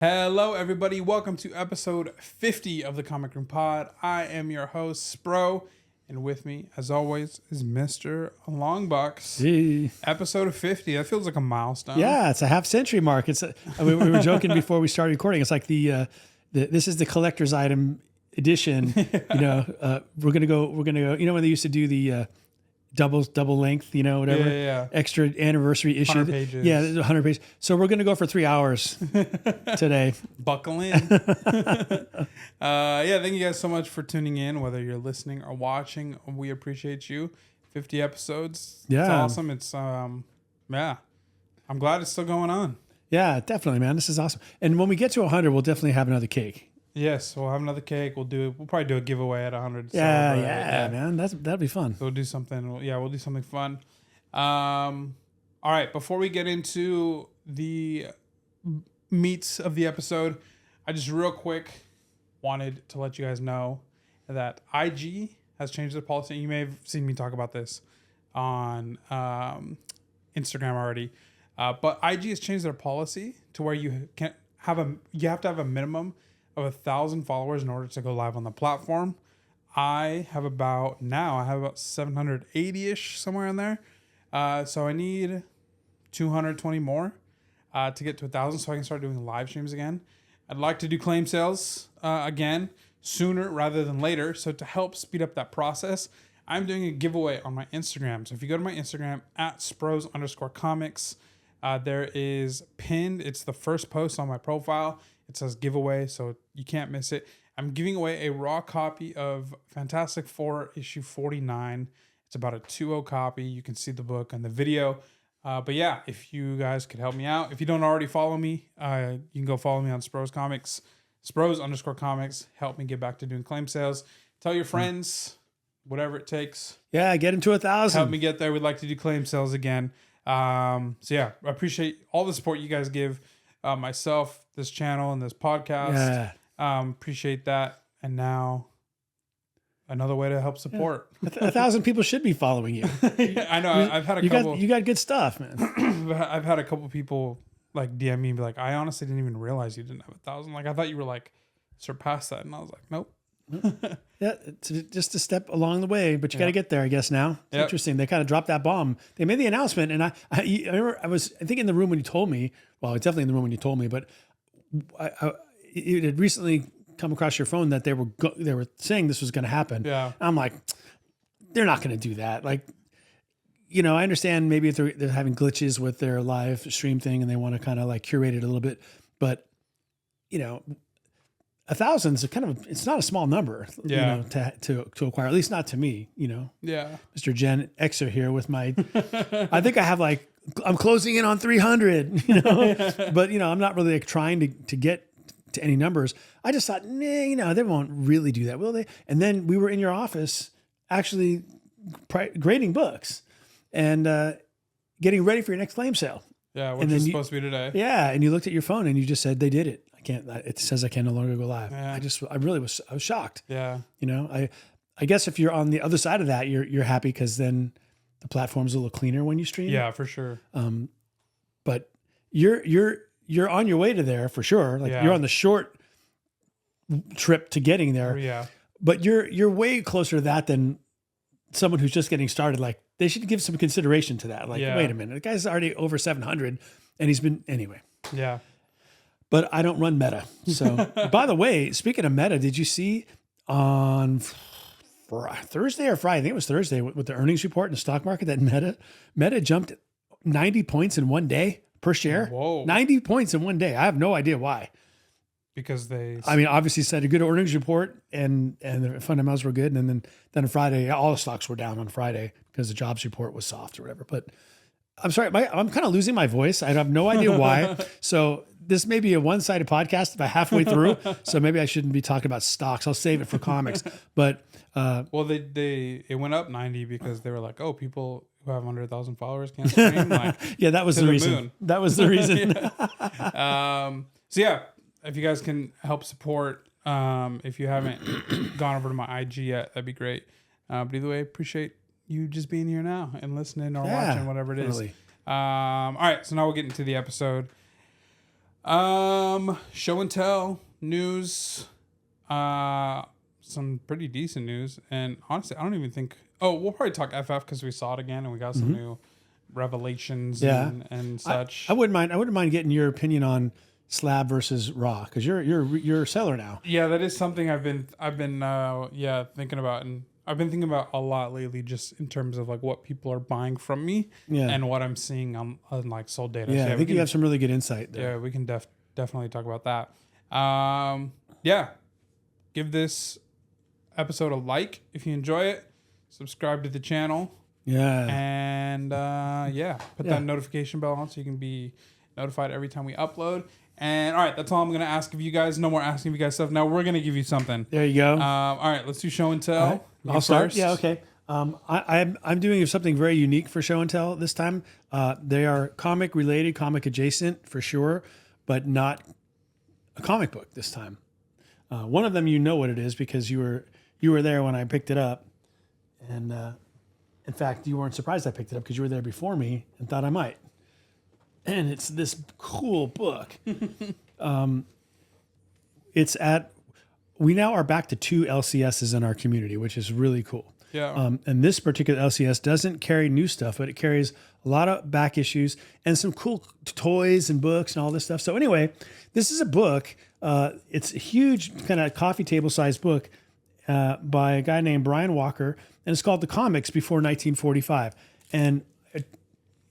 Hello, everybody. Welcome to episode 50 of the Comic Room Pod. I am your host, Spro, and with me, as always, is Mr. Longbox. Hey. Episode 50. That feels like a milestone. Yeah, it's a half-century mark. We were joking before we started recording. It's like this is the collector's item edition. We're gonna go. You know when they used to do the double length, whatever. Yeah. Extra anniversary issue. 100 pages. Yeah, 100 pages. So we're gonna go for 3 hours today. Buckle in. Thank you guys so much for tuning in, whether you're listening or watching. We appreciate you. 50 episodes. Yeah. It's awesome. It's I'm glad it's still going on. Yeah, definitely, man. This is awesome. And when we get to 100, we'll definitely have another cake. Yes, we'll have another cake. We'll probably do a giveaway at 100. Yeah, man. That'd be fun. So we'll do something. We'll do something fun. All right. Before we get into the meats of the episode, I just real quick wanted to let you guys know that IG has changed their policy. You may have seen me talk about this on Instagram already, but IG has changed their policy to where you have to have a minimum of 1,000 followers in order to go live on the platform. I have about 780-ish, somewhere in there. So I need 220 more to get to 1,000 so I can start doing live streams again. I'd like to do claim sales again sooner rather than later. So to help speed up that process, I'm doing a giveaway on my Instagram. So if you go to my Instagram at Spros_comics, there is pinned. It's the first post on my profile. It says giveaway, so you can't miss it. I'm giving away a raw copy of Fantastic Four issue 49. It's about a 2.0 copy. You can see the book and the video. But yeah, if you guys could help me out. If you don't already follow me, you can go follow me on Spros Comics, Spros_comics. Help me get back to doing claim sales. Tell your friends, whatever it takes. Yeah, get into 1,000. Help me get there. We'd like to do claim sales again. I appreciate all the support you guys give myself, this channel, and this podcast. Yeah. Appreciate that. And now another way to help support. 1,000 people should be following you. I know. I've had a couple. You got good stuff, man. I've had a couple people like DM me and be like, I honestly didn't even realize you didn't have 1,000. Like I thought you were like surpassed that, and I was like, nope. Yeah, it's just a step along the way, but you got to get there, I guess. Now it's interesting. They kind of dropped that bomb. They made the announcement, and I remember I think in the room when you told me. Well, definitely in the room when you told me, but it had recently come across your phone that they were saying this was going to happen. Yeah, I'm like, they're not going to do that. Like, I understand maybe if they're having glitches with their live stream thing and they want to kind of like curate it a little bit, but 1,000 is it's not a small number, to acquire, at least not to me, Yeah. Mr. Gen Xer here with my, I think I have I'm closing in on 300, but I'm not really trying to get to any numbers. I just thought, they won't really do that, will they? And then we were in your office actually grading books and getting ready for your next claim sale. Yeah, which is supposed to be today. Yeah, and you looked at your phone and you just said they did it. It says I can no longer go live. Yeah. I was shocked. Yeah. I guess if you're on the other side of that, you're happy because then the platform's a little cleaner when you stream. Yeah, for sure. But you're on your way to there for sure. You're on the short trip to getting there. Yeah. But you're way closer to that than someone who's just getting started. Like they should give some consideration to that. Wait a minute, the guy's already over 700 and he's been anyway. Yeah. But I don't run Meta. So, by the way, speaking of Meta, did you see on Thursday or Friday? I think it was Thursday with the earnings report in the stock market that Meta jumped 90 points in one day per share. Whoa. 90 points in one day. I have no idea why. Because obviously said a good earnings report and the fundamentals were good. And then on Friday, all the stocks were down on Friday because the jobs report was soft or whatever. But I'm sorry, I'm kind of losing my voice. I have no idea why. So this may be a one-sided podcast about halfway through. So maybe I shouldn't be talking about stocks. I'll save it for comics. But it went up 90 because they were like, oh, people who have 100,000 followers can't stream. Yeah, that was the reason. Moon. That was the reason. If you guys can help support, if you haven't gone over to my IG yet, that'd be great. But either way, appreciate you just being here now and listening or watching, whatever it is. All right, so now we'll get into the episode. Show and tell news. Some pretty decent news, and honestly, I don't even think. Oh, we'll probably talk FF because we saw it again, and we got some new revelations and such. I wouldn't mind. I wouldn't mind getting your opinion on slab versus raw because you're a seller now. Yeah, that is something I've been thinking about, and I've been thinking about a lot lately, just in terms of like what people are buying from me, and what I'm seeing on like sold data. Yeah, I think you have some really good insight there. Yeah, we can definitely talk about that. Give this episode a like if you enjoy it. Subscribe to the channel. Yeah. And put that notification bell on so you can be notified every time we upload. And all right, that's all I'm gonna ask of you guys. No more asking of you guys stuff. Now we're gonna give you something. There you go. All right, let's do show and tell. Right. I'll start. Yeah, okay. I'm doing something very unique for show and tell this time. They are comic related, comic adjacent for sure, but not a comic book this time. One of them, you know what it is because you were there when I picked it up, and in fact, you weren't surprised I picked it up because you were there before me and thought I might. And it's this cool book. We now are back to 2 LCSs in our community, which is really cool. Yeah. And this particular LCS doesn't carry new stuff, but it carries a lot of back issues and some cool toys and books and all this stuff. So anyway, this is a book. It's a huge kind of coffee table sized book by a guy named Brian Walker, and it's called The Comics Before 1945. And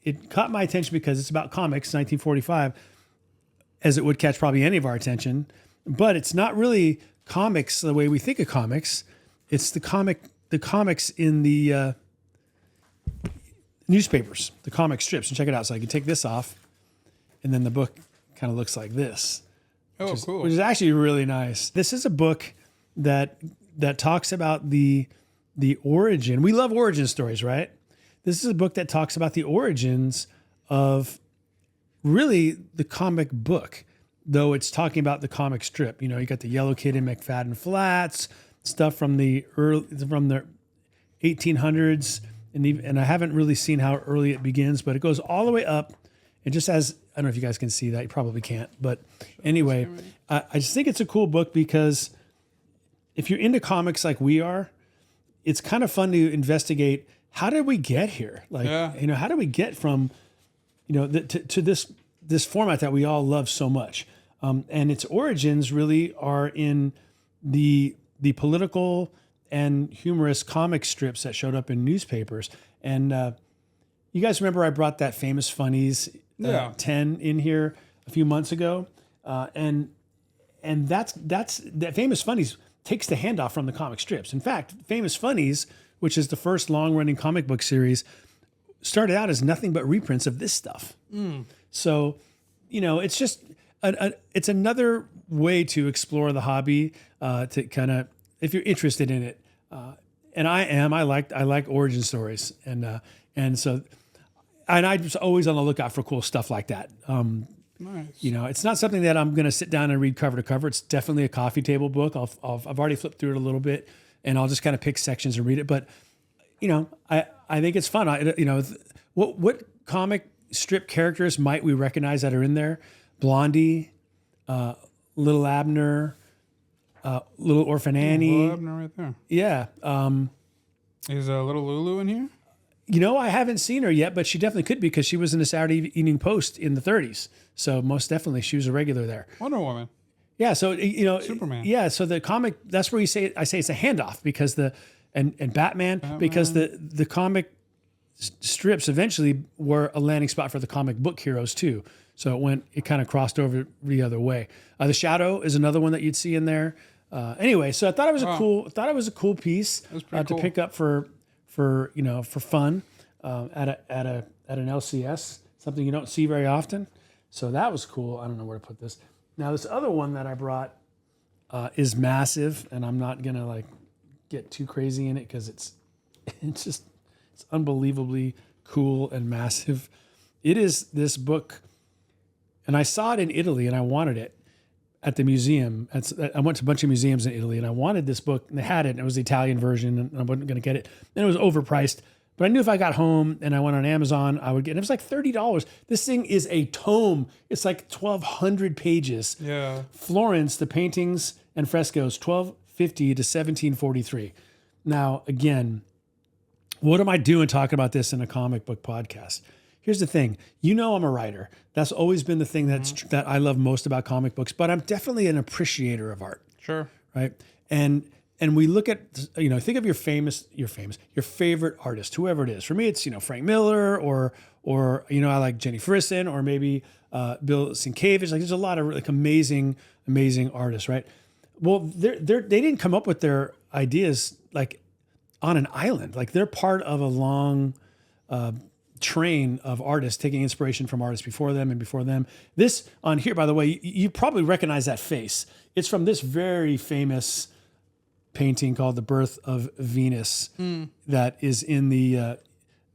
it caught my attention because it's about comics, 1945, as it would catch probably any of our attention. But it's not really comics the way we think of comics. It's the comics in the newspapers, the comic strips. And check it out. So I can take this off, and then the book kind of looks like this. Oh, cool. Which is actually really nice. This is a book that talks about the origin. We love origin stories, right? This is a book that talks about the origins of really the comic book, though it's talking about the comic strip. You know, you got the Yellow Kid in McFadden Flats, stuff from the 1800s, and I haven't really seen how early it begins, but it goes all the way up. It just has, I don't know if you guys can see that, you probably can't, but anyway, I just think it's a cool book because if you're into comics like we are, it's kind of fun to investigate how did we get here? Like, how do we get from, to this format that we all love so much? And its origins really are in the political and humorous comic strips that showed up in newspapers. And you guys remember I brought that Famous Funnies 10 in here a few months ago, and that's that Famous Funnies takes the handoff from the comic strips. In fact, Famous Funnies, which is the first long-running comic book series, started out as nothing but reprints of this stuff. So, it's just it's another way to explore the hobby, to kind of, if you're interested in it. And I like origin stories, and I'm just always on the lookout for cool stuff like that. Nice. It's not something that I'm going to sit down and read cover to cover. It's definitely a coffee table book. I've already flipped through it a little bit, and I'll just kind of pick sections and read it. But, I think it's fun. What comic strip characters might we recognize that are in there? Blondie, Little Abner, Little Orphan Annie. Little Abner right there. Yeah. Is Little Lulu in here? I haven't seen her yet, but she definitely could be because she was in the Saturday Evening Post in the 30s. So most definitely she was a regular there. Wonder Woman. Yeah. So, Superman. Yeah. So the comic, that's where I say it's a handoff because and Batman, because the comic strips eventually were a landing spot for the comic book heroes too. So it kind of crossed over the other way. The Shadow is another one that you'd see in there. Anyway, so I thought it was a cool piece to pick up for fun at an LCS, something you don't see very often. So that was cool. I don't know where to put this. Now this other one that I brought is massive, and I'm not gonna get too crazy in it because it's unbelievably cool and massive. It is this book, and I saw it in Italy, and I wanted it at the museum. I went to a bunch of museums in Italy, and I wanted this book, and they had it, and it was the Italian version, and I wasn't going to get it. And it was overpriced, But I knew if I got home and I went on Amazon, I would get, and it was like $30. This thing is a tome. It's like 1,200 pages. Yeah. Florence, the paintings and frescoes, 1250 to 1743. Now, again, what am I doing talking about this in a comic book podcast? Here's the thing. You know, I'm a writer. That's always been the thing that I love most about comic books, but I'm definitely an appreciator of art. Sure. Right. And we look at, think of your favorite artist, whoever it is. For me, it's, Frank Miller or I like Jenny Frison or maybe Bill Sienkiewicz. Like there's a lot of like amazing artists, right? Well, they didn't come up with their ideas like on an island. Like they're part of a long train of artists taking inspiration from artists before them and before them. This on here, by the way, you probably recognize that face. It's from this very famous painting called The Birth of Venus that is in the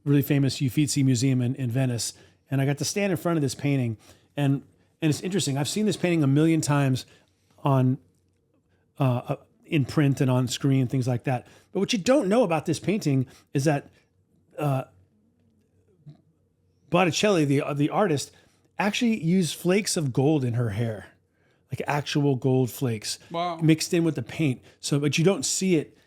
really famous Uffizi Museum in Venice. And I got to stand in front of this painting, and it's interesting. I've seen this painting a million times on in print and on screen, things like that. But what you don't know about this painting is that Botticelli, the artist, actually used flakes of gold in her hair. Like actual gold flakes mixed in with the paint. So, but you don't see it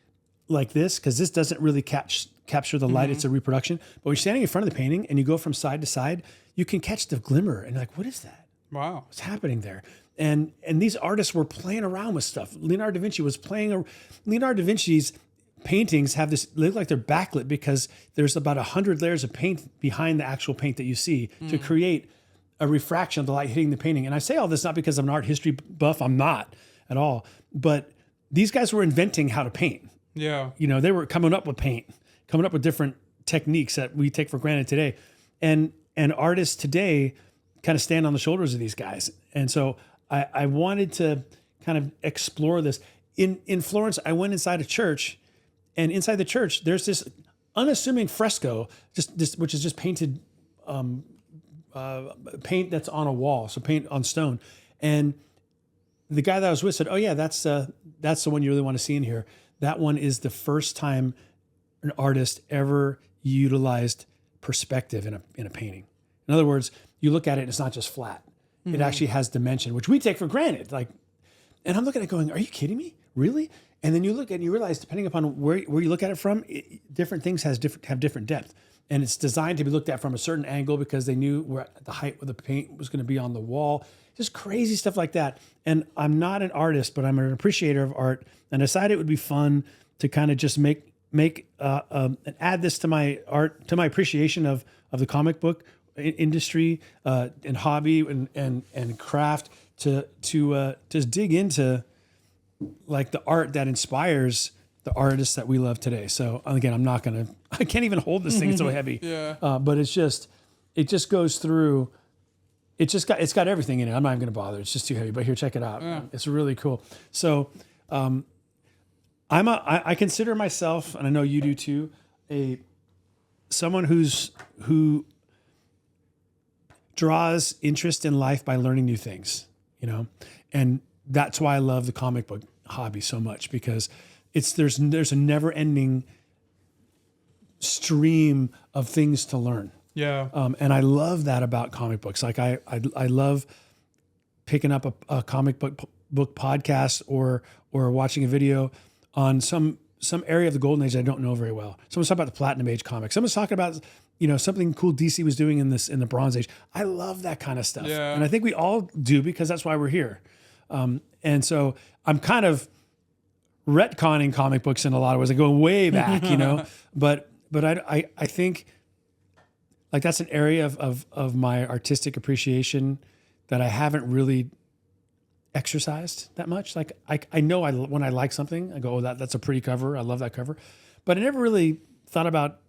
like this because this doesn't really capture the light. It's a reproduction. But when you're standing in front of the painting and you go from side to side, you can catch the glimmer and you're like, what is that? Wow. What's happening there? And these artists were playing around with stuff. Leonardo da Vinci was Leonardo da Vinci's paintings have this, they look like they're backlit because there's about 100 layers of paint behind the actual paint that you see to create a refraction of the light hitting the painting. And I say all this not because I'm an art history buff. I'm not at all. But these guys were inventing how to paint. Yeah. They were coming up with paint, coming up with different techniques that we take for granted today. And artists today kind of stand on the shoulders of these guys. And so I wanted to kind of explore this. In Florence, I went inside a church, and inside the church, there's this unassuming fresco, which is just painted paint that's on a wall, so paint on stone. And the guy that I was with said, "Oh yeah, that's the one you really want to see in here. That one is the first time an artist ever utilized perspective in a painting. In other words, you look at it and it's not just flat. It actually has dimension, which we take for granted. And I'm looking at it going, are you kidding me? Really? And then you look and you realize, depending upon where you look at it from, different things have different depth. And it's designed to be looked at from a certain angle because they knew where the height of the paint was going to be on the wall. Just crazy stuff like that. And I'm not an artist, but I'm an appreciator of art. And I decided it would be fun to kind of just make and add this to my art, to my appreciation of the comic book industry and hobby and craft to just dig into like the art that inspires the artists that we love today. So again, I can't even hold this thing. It's so heavy. Yeah. But it just goes through. It's got everything in it. I'm not even going to bother. It's just too heavy. But here, check it out. Yeah. It's really cool. So, I consider myself, and I know you do too, someone who draws interest in life by learning new things, and that's why I love the comic book hobby so much, because there's a never ending stream of things to learn. Yeah. And I love that about comic books. Like I love picking up a comic book podcast or watching a video on some area of the golden age I don't know very well. Someone's talking about the platinum age comics. Someone's talking about, something cool DC was doing in the bronze age. I love that kind of stuff. Yeah. And I think we all do, because that's why we're here. And so I'm kind of retconning comic books in a lot of ways. I go way back, but I think like that's an area of my artistic appreciation that I haven't really exercised that much. Like I know when I like something, I go, oh, that's a pretty cover. I love that cover. But I never really thought about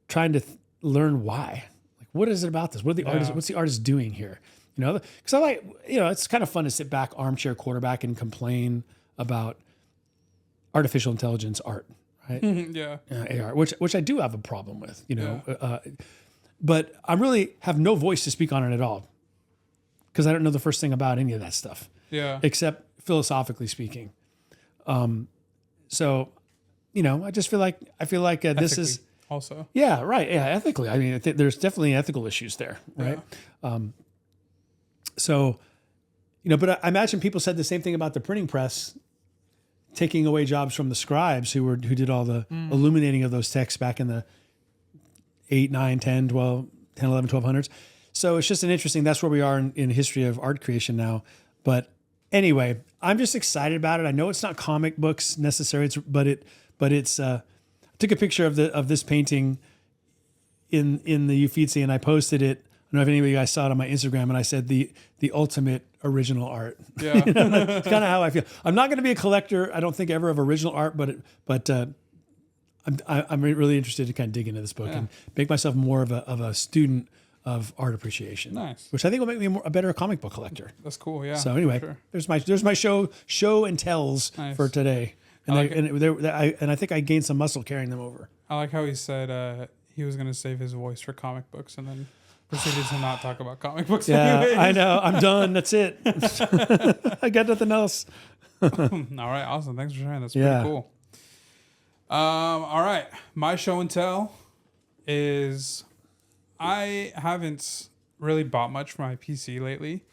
trying to learn why. Like, what is it about this? What's the artist doing here? Because I like, it's kind of fun to sit back, armchair quarterback, and complain about artificial intelligence art, right? Yeah. AR, which I do have a problem with, but I really have no voice to speak on it at all, because I don't know the first thing about any of that stuff. Yeah. Except philosophically speaking. So, I just feel like this is also. Yeah, right. Yeah, ethically. I mean, there's definitely ethical issues there, right? Yeah. So, but I imagine people said the same thing about the printing press, taking away jobs from the scribes who did all the illuminating of those texts back in the 8, 9, 10, 12, 10, 11, 1200s. So it's just that's where we are in history of art creation now. But anyway, I'm just excited about it. I know it's not comic books necessarily, but it's I took a picture of this painting in the Uffizi and I posted it. I don't know if any of you guys saw it on my Instagram, and I said the ultimate original art. Yeah. That's kind of how I feel. I'm not going to be a collector, I don't think, ever of original art, but I'm really interested to kind of dig into this book and make myself more of a student of art appreciation. Nice. Which I think will make me a better comic book collector. That's cool. Yeah. So anyway, sure. there's my show and tells for today, and I think I gained some muscle carrying them over. I like how he said he was going to save his voice for comic books, and then proceeded to not talk about comic books. Yeah, anyways. I know. I'm done. That's it. I got nothing else. All right. Awesome. Thanks for sharing. That's pretty cool. All right. My show and tell is I haven't really bought much for my PC lately.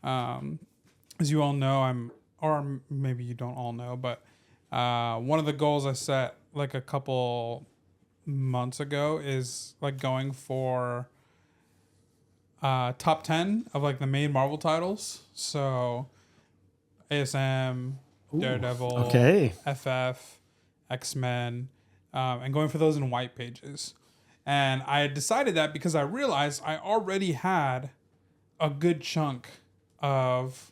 As you all know, or maybe you don't all know, but one of the goals I set like a couple months ago is like going for top 10 of like the main Marvel titles. So ASM, Daredevil, FF, X-Men, and going for those in white pages. And I had decided that because I realized I already had a good chunk of,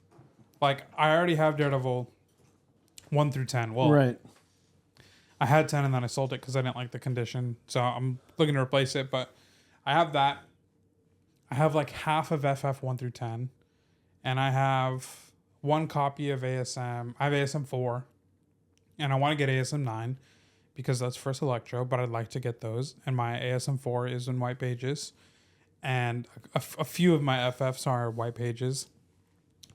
like, I already have Daredevil 1 through 10. Well, right. I had 10 and then I sold it because I didn't like the condition. So I'm looking to replace it. But I have that. I have like half of FF 1 through 10. And I have one copy of ASM. I have ASM 4. And I want to get ASM 9 because that's first Electro. But I'd like to get those. And my ASM 4 is in white pages. And a few of my FFs are white pages.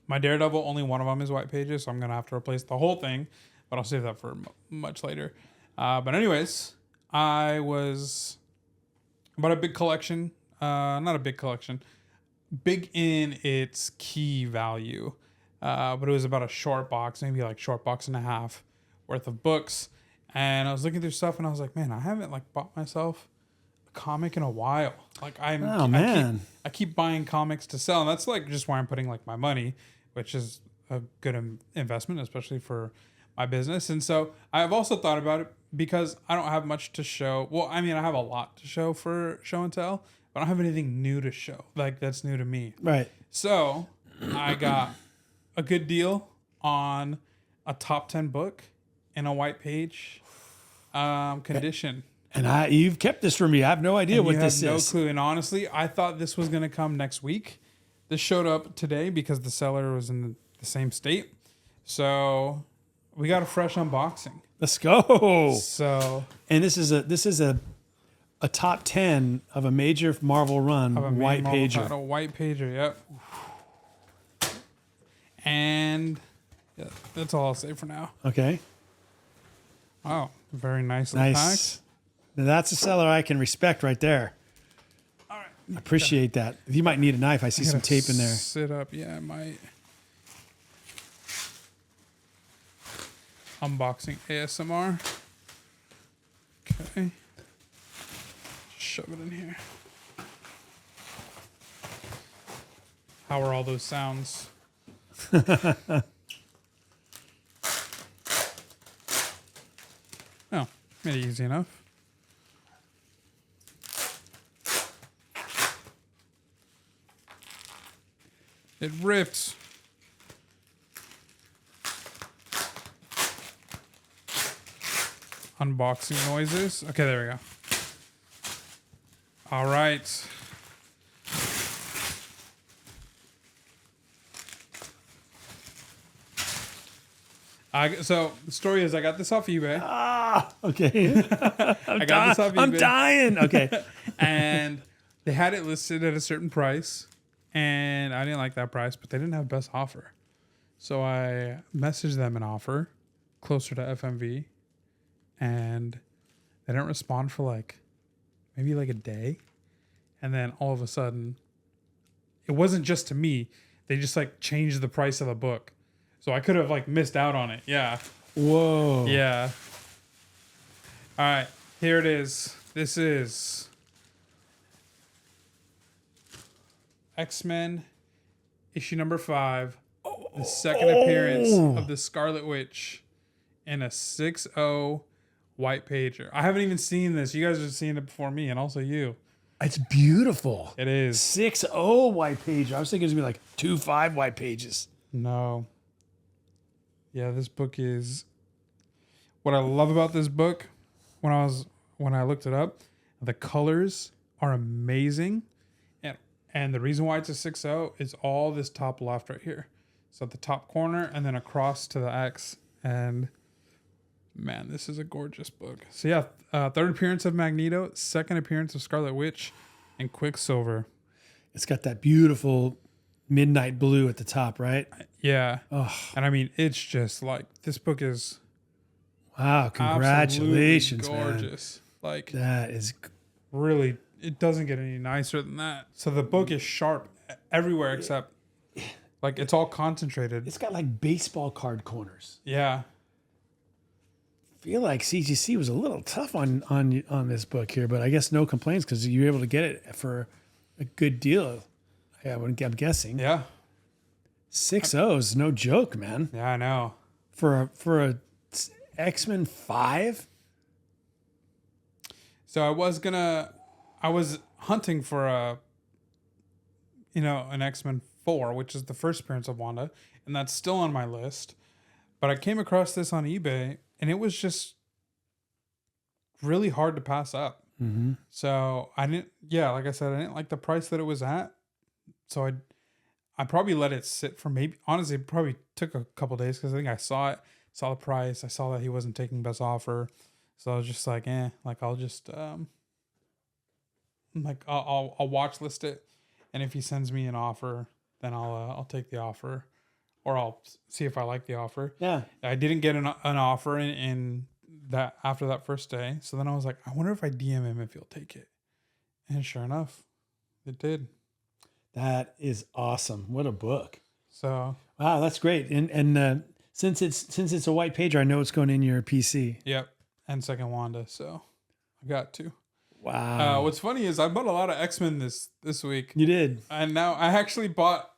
My Daredevil, only one of them is white pages. So I'm going to have to replace the whole thing. But I'll save that for much later. But anyways, I was about a big collection. Not a big collection. Big in its key value. But it was about a short box, maybe like short box and a half worth of books. And I was looking through stuff and I was like, man, I haven't like bought myself a comic in a while. Like I keep buying comics to sell. And that's like just why I'm putting like my money, which is a good investment, especially for my business. And so I've also thought about it because I don't have much to show. Well, I mean, I have a lot to show for show and tell, but I don't have anything new to show. Like that's new to me. Right. So I got a good deal on a top 10 book in a white page condition. And you've kept this from me. I have no idea what this is. No clue. And honestly, I thought this was going to come next week. This showed up today because the seller was in the same state. So we got a fresh unboxing. Let's go. So, and this is a top 10 of a major Marvel run, white pager. A white pager, yep. And yeah, that's all I'll say for now. Okay. Wow, very nicely packed. Now that's a seller I can respect right there. All right. I appreciate that. You might need a knife. I see some tape in there. Sit up. Yeah, I might. Unboxing ASMR. Okay. Shove it in here. How are all those sounds? Oh, made it easy enough. It rips. Unboxing noises. Okay, there we go. All right. So the story is I got this off eBay. Okay. I got this off eBay. I'm dying. Okay. And they had it listed at a certain price. And I didn't like that price, but they didn't have best offer. So I messaged them an offer closer to FMV. And they didn't respond for like maybe like a day. And then all of a sudden, it wasn't just to me. They just like changed the price of the book. So I could have like missed out on it. Yeah. Whoa. Yeah. All right. Here it is. This is X-Men issue number 5. The second appearance of the Scarlet Witch in a 6.0 white pager. I haven't even seen this. You guys have seen it before me, and also you. It's beautiful. It is 6.0 white page. I was thinking it was gonna be like 2.5 white pages. no. Yeah, this book is. What I love about this book, when I looked it up, the colors are amazing, and the reason why it's a 6.0 is all this top left right here. So at the top corner, and then across to the X, and man, this is a gorgeous book. So yeah, third appearance of Magneto, second appearance of Scarlet Witch, and Quicksilver. It's got that beautiful midnight blue at the top, right? Yeah. Oh, And I mean, it's just like, this book is wow. Congratulations, absolutely man. gorgeous. Like, That is really, it doesn't get any nicer than that. So the book is sharp everywhere except, like, it's all concentrated. it's got like baseball card corners. Yeah. Feel like CGC was a little tough on this book here, but I guess no complaints because you were able to get it for a good deal. Yeah, I'm guessing. Yeah. 6.0 is no joke, man. Yeah, I know. For a X-Men 5. So I was hunting for an X-Men 4, which is the first appearance of Wanda, and that's still on my list. But I came across this on eBay, and it was just really hard to pass up. Mm-hmm. So like I said, I didn't like the price that it was at. So I probably let it sit for honestly, it probably took a couple days because I think I saw the price. I saw that he wasn't taking best offer. So I was just like, I'll just, I'll watch list it. And if he sends me an offer, then I'll take the offer, or I'll see if I like the offer. Yeah. I didn't get an offer in that after that first day. So then I was like, I wonder if I DM him if he'll take it. And sure enough, it did. That is awesome. What a book. So Wow, that's great. And since it's a white pager, I know it's going in your PC. yep, and second Wanda. So I got to. Wow. What's funny is I bought a lot of X-Men this week, You did. and now I actually bought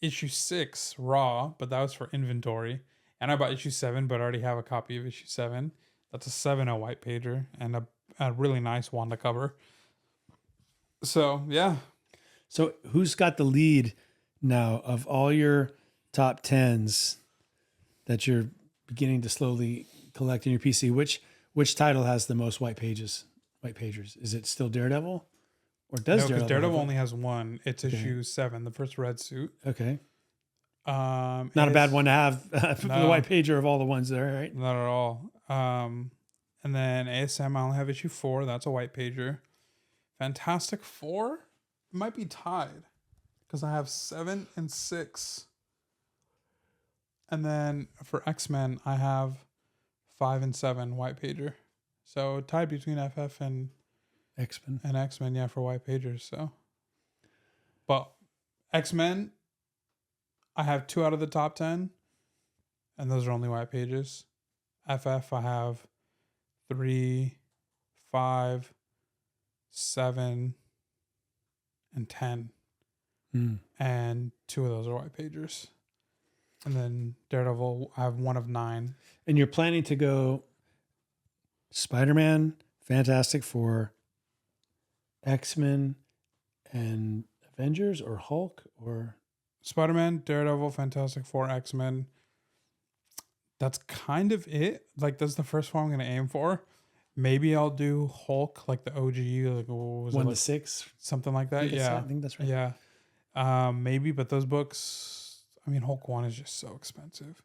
issue 6 raw, but that was for inventory. And I bought issue 7, but I already have a copy of issue 7. That's a 7.0 white pager and a really nice Wanda cover. So yeah. So who's got the lead now of all your top 10s that you're beginning to slowly collect in your PC? Which title has the most white pagers? Is it still Daredevil? Or does No, because Daredevil Daredevil only has one. It's Okay. issue 7, the first red suit. Okay. Not Not a bad one to have for No. the white pager of all the ones there, right? Not at all. And then ASM, I only have issue 4. That's a white pager. Fantastic Four, it might be tied because I have 7 and 6. And then for X-Men, I have 5 and 7 white pager. So tied between FF and X-Men. X-Men, yeah, for white pagers. So, but X-Men, I have 2 out of the top 10, and those are only white pages. FF, I have 3, 5, 7, and 10, and 2 of those are white pagers. And then Daredevil, I have 1 of 9. And you're planning to go Spider-Man, Fantastic Four, X-Men, and Avengers, or Hulk, or Spider-Man, Daredevil, Fantastic Four, X-Men. That's kind of it. Like, that's the first one I'm going to aim for. Maybe I'll do Hulk, like the OG, like what was 1 it, to like 6. something like that. I think that's right. Yeah. Maybe, but those books, I mean, Hulk 1 is just so expensive.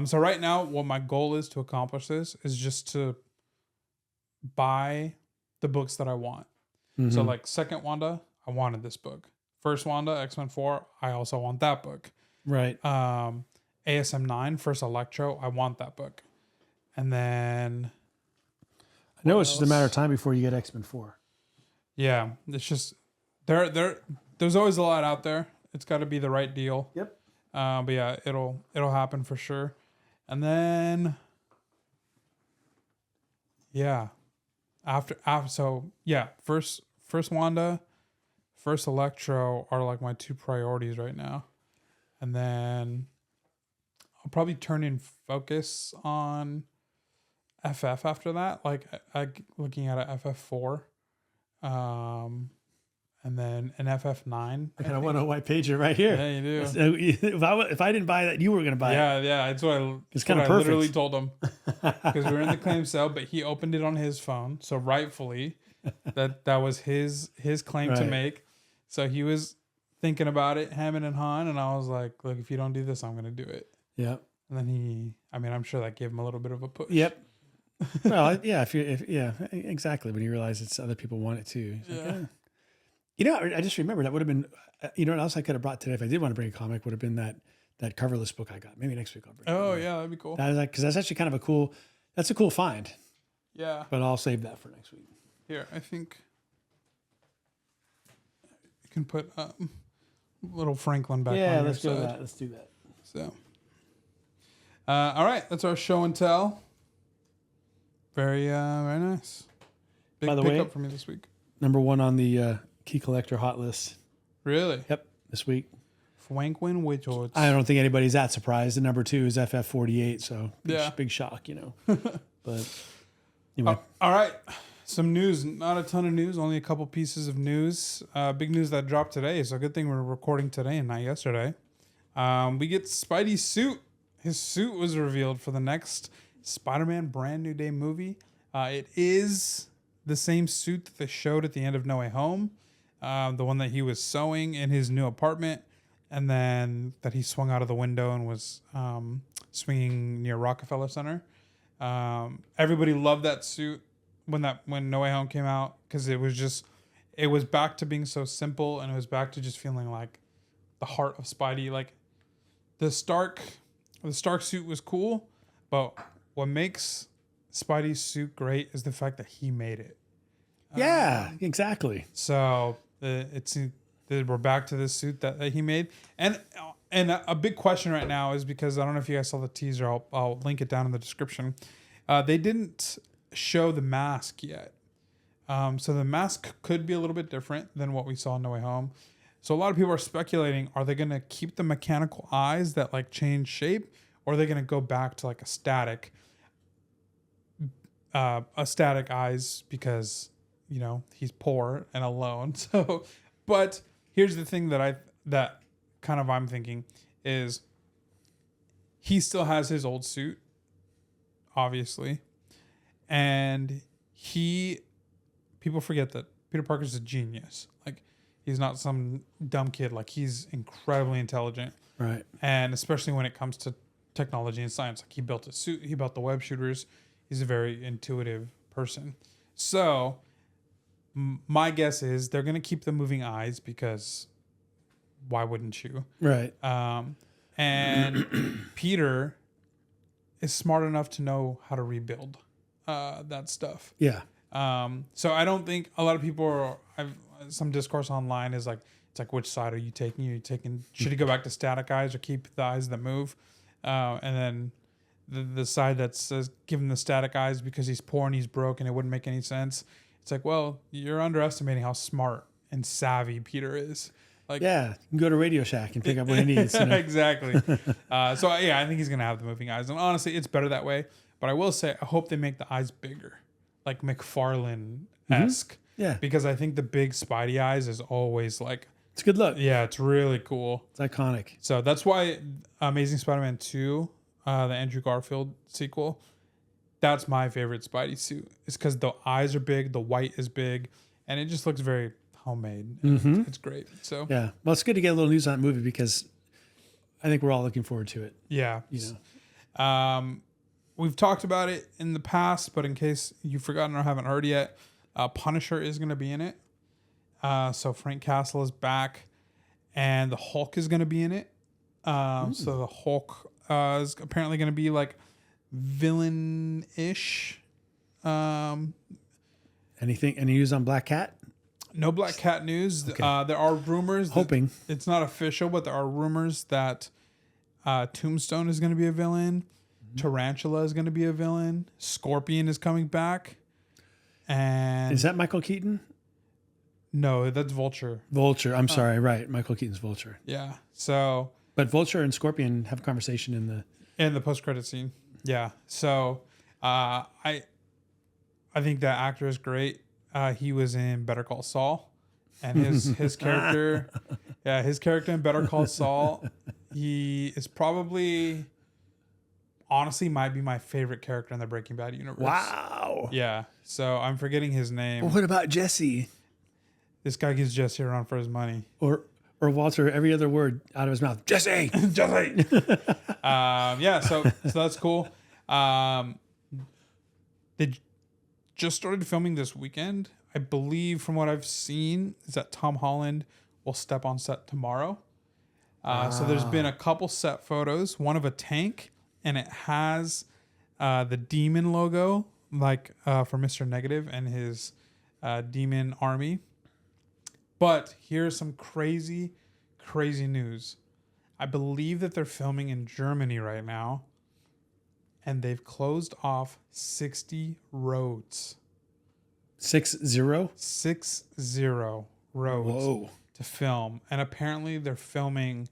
So right now, what my goal is to accomplish this is just to buy the books that I want. Mm-hmm. So like second Wanda, I wanted this book. First Wanda, X-Men 4, I also want that book. Right. ASM 9, First Electro, I want that book. And then I know it's just a matter of time before you get X-Men 4. Yeah, it's just there's always a lot out there. It's got to be the right deal. Yep. But yeah, it'll happen for sure. And then yeah, after so yeah, first Wanda, first Electro are like my two priorities right now. And then I'll probably turn in focus on FF after that, like looking at a FF4, and then an FF9. I kind of want a white pager right here. Yeah, you do. So if I didn't buy that, you were going to buy it. Yeah. It's what It's kind of perfect. I literally told him because we were in the claim sale, but he opened it on his phone, so rightfully, that was his claim to Right. make. So he was thinking about it, hemming and hawing, and I was like, "Look, if you don't do this, I'm going to do it." Yep. And then I'm sure that gave him a little bit of a push. Yep. Well, yeah. Yeah, exactly. When you realize it's other people want it too. It's like, Yeah. You know, I just remember that would have been, you know what else I could have brought today if I did want to bring a comic would have been that coverless book I got. Maybe next week I'll bring it. Oh yeah, that'd be cool. That was like, because that's actually kind of that's a cool find, Yeah. but I'll save that for next week. Here, I think you can put little Franklin back on Yeah, your let's do side. that. Let's do that. So, all right, that's our show and tell. Very nice. Big By the way- pickup for me this week. Number 1 on the key collector hot list. Really? Yep, this week. Franklin Widgets. I don't think anybody's that surprised. The number 2 is FF48, so Yeah. big shock, you know. But anyway, All right. Some news. Not a ton of news. Only a couple pieces of news. Big news that dropped today. So good thing we're recording today and not yesterday. We get Spidey's suit. His suit was revealed for the next Spider-Man Brand New Day movie. It is the same suit that they showed at the end of No Way Home. The one that he was sewing in his new apartment. And then that he swung out of the window and was swinging near Rockefeller Center. Everybody loved that suit when No Way Home came out because it was back to being so simple and it was back to just feeling like the heart of Spidey. Like the Stark suit was cool, but what makes Spidey's suit great is the fact that he made it. yeah, exactly. So we're back to this suit that he made, and a big question right now is because I don't know if you guys saw the teaser. I'll link it down in the description. They didn't show the mask yet, so the mask could be a little bit different than what we saw in No Way Home. So a lot of people are speculating: are they going to keep the mechanical eyes that like change shape, or are they going to go back to like a static eyes because he's poor and alone. So, but here's the thing that I'm thinking is he still has his old suit, obviously, and people forget that Peter Parker's a genius. Like he's not some dumb kid. Like he's incredibly intelligent, Right. and especially when it comes to technology and science. Like he built a suit, he built the web shooters. He's a very intuitive person. So my guess is they're going to keep the moving eyes because why wouldn't you? Right. And Peter is smart enough to know how to rebuild that stuff. Yeah. So I don't think a lot of people I've some discourse online is like, it's like, which side are you taking? Should he go back to static eyes or keep the eyes that move? And then the side that says give him the static eyes because he's poor and he's broke and it wouldn't make any sense. It's like, well, you're underestimating how smart and savvy Peter is. Like, Yeah. You can go to Radio Shack and pick up what he needs. You know? Exactly. I think he's gonna have the moving eyes, and honestly, it's better that way. But I will say, I hope they make the eyes bigger, like McFarlane-esque. Yeah. Because I think the big Spidey eyes is always like, It's a good look. yeah, it's really cool. It's iconic. So that's why Amazing Spider-Man 2, the Andrew Garfield sequel, that's my favorite Spidey suit. It's because the eyes are big, the white is big, and it just looks very homemade. It's great. So Yeah. Well, it's good to get a little news on that movie because I think we're all looking forward to it. yeah. You know. We've talked about it in the past, but in case you've forgotten or haven't heard yet, Punisher is going to be in it. So Frank Castle is back, and the Hulk is going to be in it. So the Hulk is apparently going to be like villain-ish. Anything? Any news on Black Cat? No Black Cat news. Okay. There are rumors. Hoping. It's not official, but there are rumors that Tombstone is going to be a villain. Tarantula is going to be a villain. Scorpion is coming back. And Is that Michael Keaton? no, that's Vulture. Vulture. I'm sorry. Right. Michael Keaton's Vulture. Yeah. So But Vulture and Scorpion have a conversation in the post-credit scene. Yeah. So I think that actor is great. He was in Better Call Saul, and his character, his character in Better Call Saul, he is probably, honestly, might be my favorite character in the Breaking Bad universe. Wow. Yeah. So I'm forgetting his name. Well, what about Jesse? This guy gives Jesse a run for his money. Or Walter, every other word out of his mouth. Jesse! Jesse. Yeah. So that's cool. They just started filming this weekend. I believe, from what I've seen, is that Tom Holland will step on set tomorrow. So there's been a couple set photos, one of a tank, and it has the demon logo, like for Mr. Negative and his demon army. But here's some crazy, crazy news. I believe that they're filming in Germany right now, and they've closed off 60 roads. 60? 60 roads. Whoa. To film. And apparently they're filming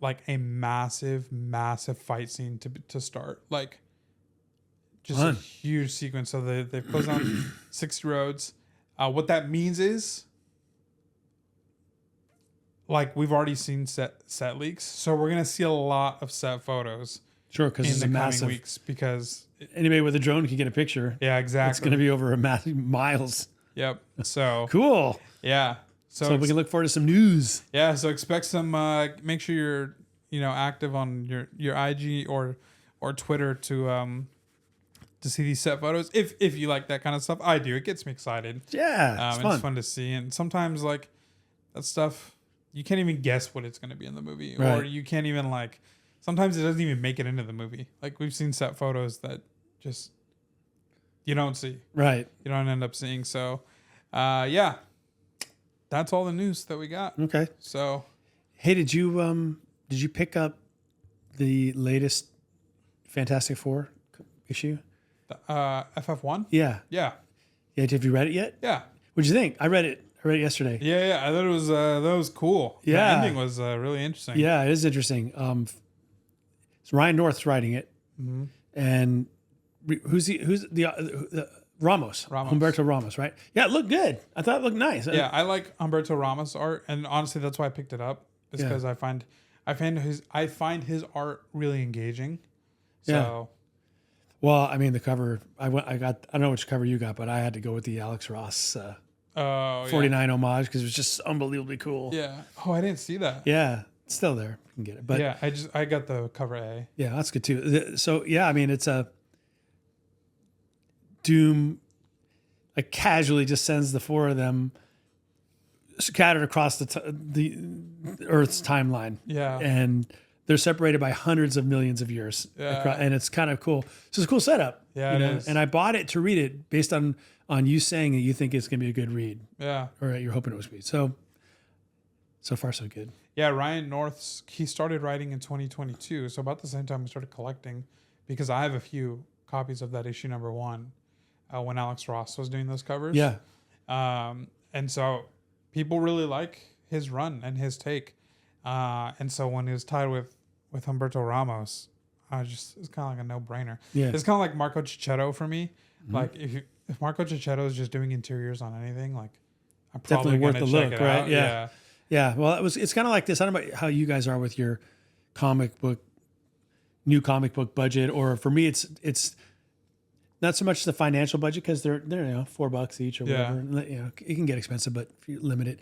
like a massive, massive fight scene to start. Like just Fun. a huge sequence. So they've closed on 60 roads. What that means is, like, we've already seen set leaks. So we're going to see a lot of set photos. Sure, because in it's the coming massive. weeks, because Anybody with a drone can get a picture. yeah, exactly. It's going to be over a massive miles. Yep. So Cool. yeah. So we can look forward to some news. Yeah, so expect some. Make sure you're active on your IG or Twitter to see these set photos. If you like that kind of stuff, I do. It gets me excited. Yeah, it's fun. It's fun to see, and sometimes like that stuff you can't even guess what it's going to be in the movie, or Right. you can't even like. Sometimes it doesn't even make it into the movie. Like we've seen set photos that just you don't see. Right. You don't end up seeing. So, yeah. That's all the news that we got. Okay. So, Hey, did you pick up the latest Fantastic Four issue? FF1? Yeah. Yeah. Yeah. Have you read it yet? Yeah. What'd you think? I read it yesterday. Yeah. I thought that was cool. Yeah. The ending was really interesting. Yeah, it is interesting. So Ryan North's writing it, and who's the Ramos, Humberto Ramos, right? Yeah, it looked good. I thought it looked nice. Yeah, I like Humberto Ramos' art, and honestly, that's why I picked it up. Is because I find his art really engaging. So, Yeah. Well, I mean, the cover. I don't know which cover you got, but I had to go with the Alex Ross 49 homage because it was just unbelievably cool. Yeah. Oh, I didn't see that. Yeah, it's still there. You can get it. But yeah, I got the cover A. Yeah, that's good too. So yeah, I mean, it's a Doom. Like casually just sends the four of them scattered across the Earth's timeline. Yeah. And they're separated by hundreds of millions of years. Yeah. And it's kind of cool. So it's a cool setup. Yeah, it is. And I bought it to read it based on you saying that you think it's going to be a good read. Yeah. Or you're hoping it was good. So far, so good. Yeah, Ryan North's, he started writing in 2022. So about the same time we started collecting, because I have a few copies of that issue number 1 when Alex Ross was doing those covers. Yeah. And so people really like his run and his take. And so when he was tied with Humberto Ramos, it's kind of like a no-brainer. Yeah. It's kind of like Marco Cicchetto for me. Mm-hmm. Like if Marco Cicchetto is just doing interiors on anything, like I'm probably definitely worth the check look, it right? out. Yeah. Yeah. Well, it's kind of like this. I don't know about how you guys are with your new comic book budget, or for me, it's not so much the financial budget because they're $4 each or whatever. And, it can get expensive, but if you limit it,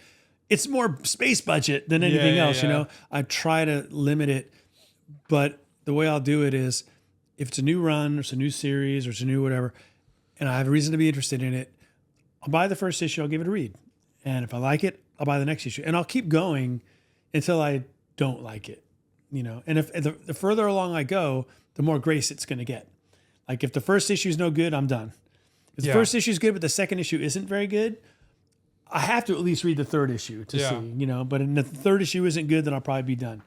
it's more space budget than anything else. Yeah. I try to limit it, but the way I'll do it is if it's a new run or it's a new series or it's a new whatever, and I have a reason to be interested in it, I'll buy the first issue. I'll give it a read, and if I like it, I'll buy the next issue, and I'll keep going until I don't like it. And if the further along I go, the more grace it's going to get. Like if the first issue is no good, I'm done. If the first issue is good, but the second issue isn't very good, I have to at least read the third issue to see, you know. But if the third issue isn't good, then I'll probably be done.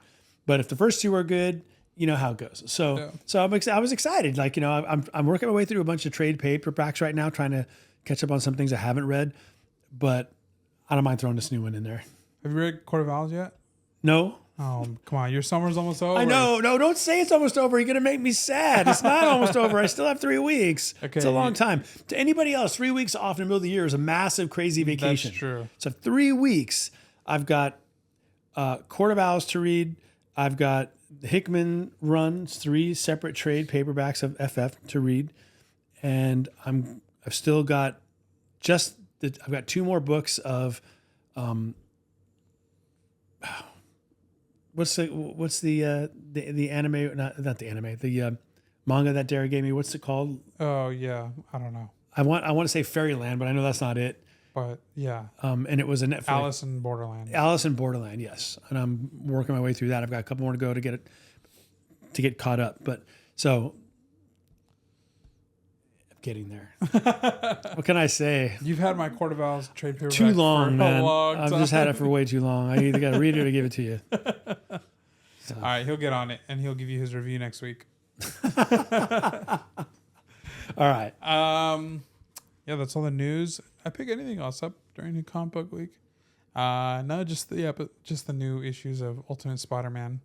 But if the first two are good, you know how it goes. So I was excited. Like, you know, I'm working my way through a bunch of trade paperbacks right now, trying to catch up on some things I haven't read. But I don't mind throwing this new one in there. Have you read Court of Owls yet? No. Oh, come on. Your summer's almost over. I know. No, don't say it's almost over. You're going to make me sad. It's not almost over. I still have 3 weeks. Okay, it's a long time. To anybody else, 3 weeks off in the middle of the year is a massive, crazy vacation. That's true. So 3 weeks, I've got Court of Owls to read. I've got Hickman runs 3 separate trade paperbacks of FF to read. And I've still got I've got 2 more books of what's the anime, not the anime, the manga that Derek gave me. What's it called? Oh yeah, I don't know. I want to say Fairyland, but I know that's not it. But yeah. And it was a Netflix. Alice in Borderland. Alice in Borderland, yes. And I'm working my way through that. I've got a couple more to go to get caught up. But so I'm getting there. What can I say? You've had my Court of Owls trade paperback too long, for man. a long time. I've just had it for way too long. I either got to read it or give it to you. So. All right, he'll get on it and he'll give you his review next week. All right. Yeah, that's all the news. I pick anything else up during the comic book week? No, just the new issues of Ultimate Spider-Man,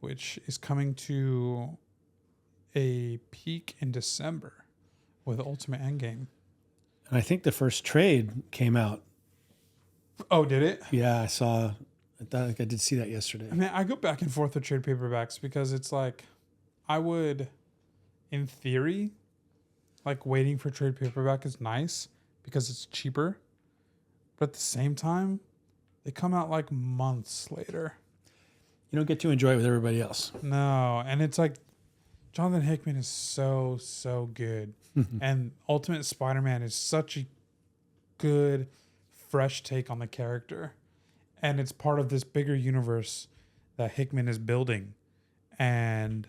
which is coming to a peak in December with Ultimate Endgame. And I think the first trade came out. Oh, did it? Yeah, I did see that yesterday. I mean, I go back and forth with trade paperbacks because it's like I would, in theory, like waiting for trade paperback is nice because it's cheaper. But at the same time, they come out like months later. You don't get to enjoy it with everybody else. No, and it's like Jonathan Hickman is so good. And Ultimate Spider-Man is such a good, fresh take on the character. And it's part of this bigger universe that Hickman is building. And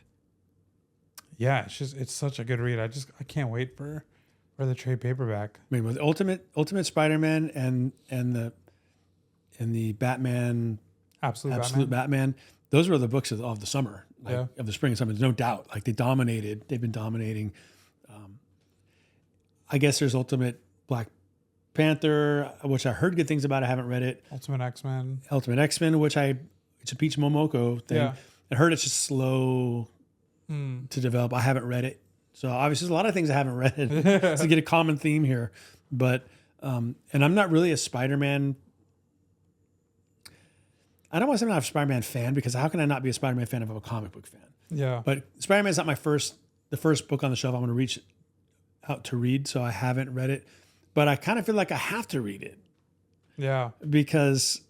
yeah, it's such a good read. I can't wait for the trade paperback. I mean, with Ultimate Spider-Man and the Batman, Absolute Batman, those were the books of the summer, of the spring and summer. There's no doubt. Like they've been dominating. I guess there's Ultimate Black Panther, which I heard good things about. I haven't read it. Ultimate X-Men, which it's a Peach Momoko thing. Yeah. I heard it's just slow to develop. I haven't read it. So obviously there's a lot of things I haven't read to get a common theme here. But, and I'm not really a Spider-Man. I don't want to say I'm not a Spider-Man fan because how can I not be a Spider-Man fan if I'm a comic book fan? Yeah. But Spider-Man's not the first book on the shelf I'm going to reach out to read. So I haven't read it, but I kind of feel like I have to read it. Yeah. Because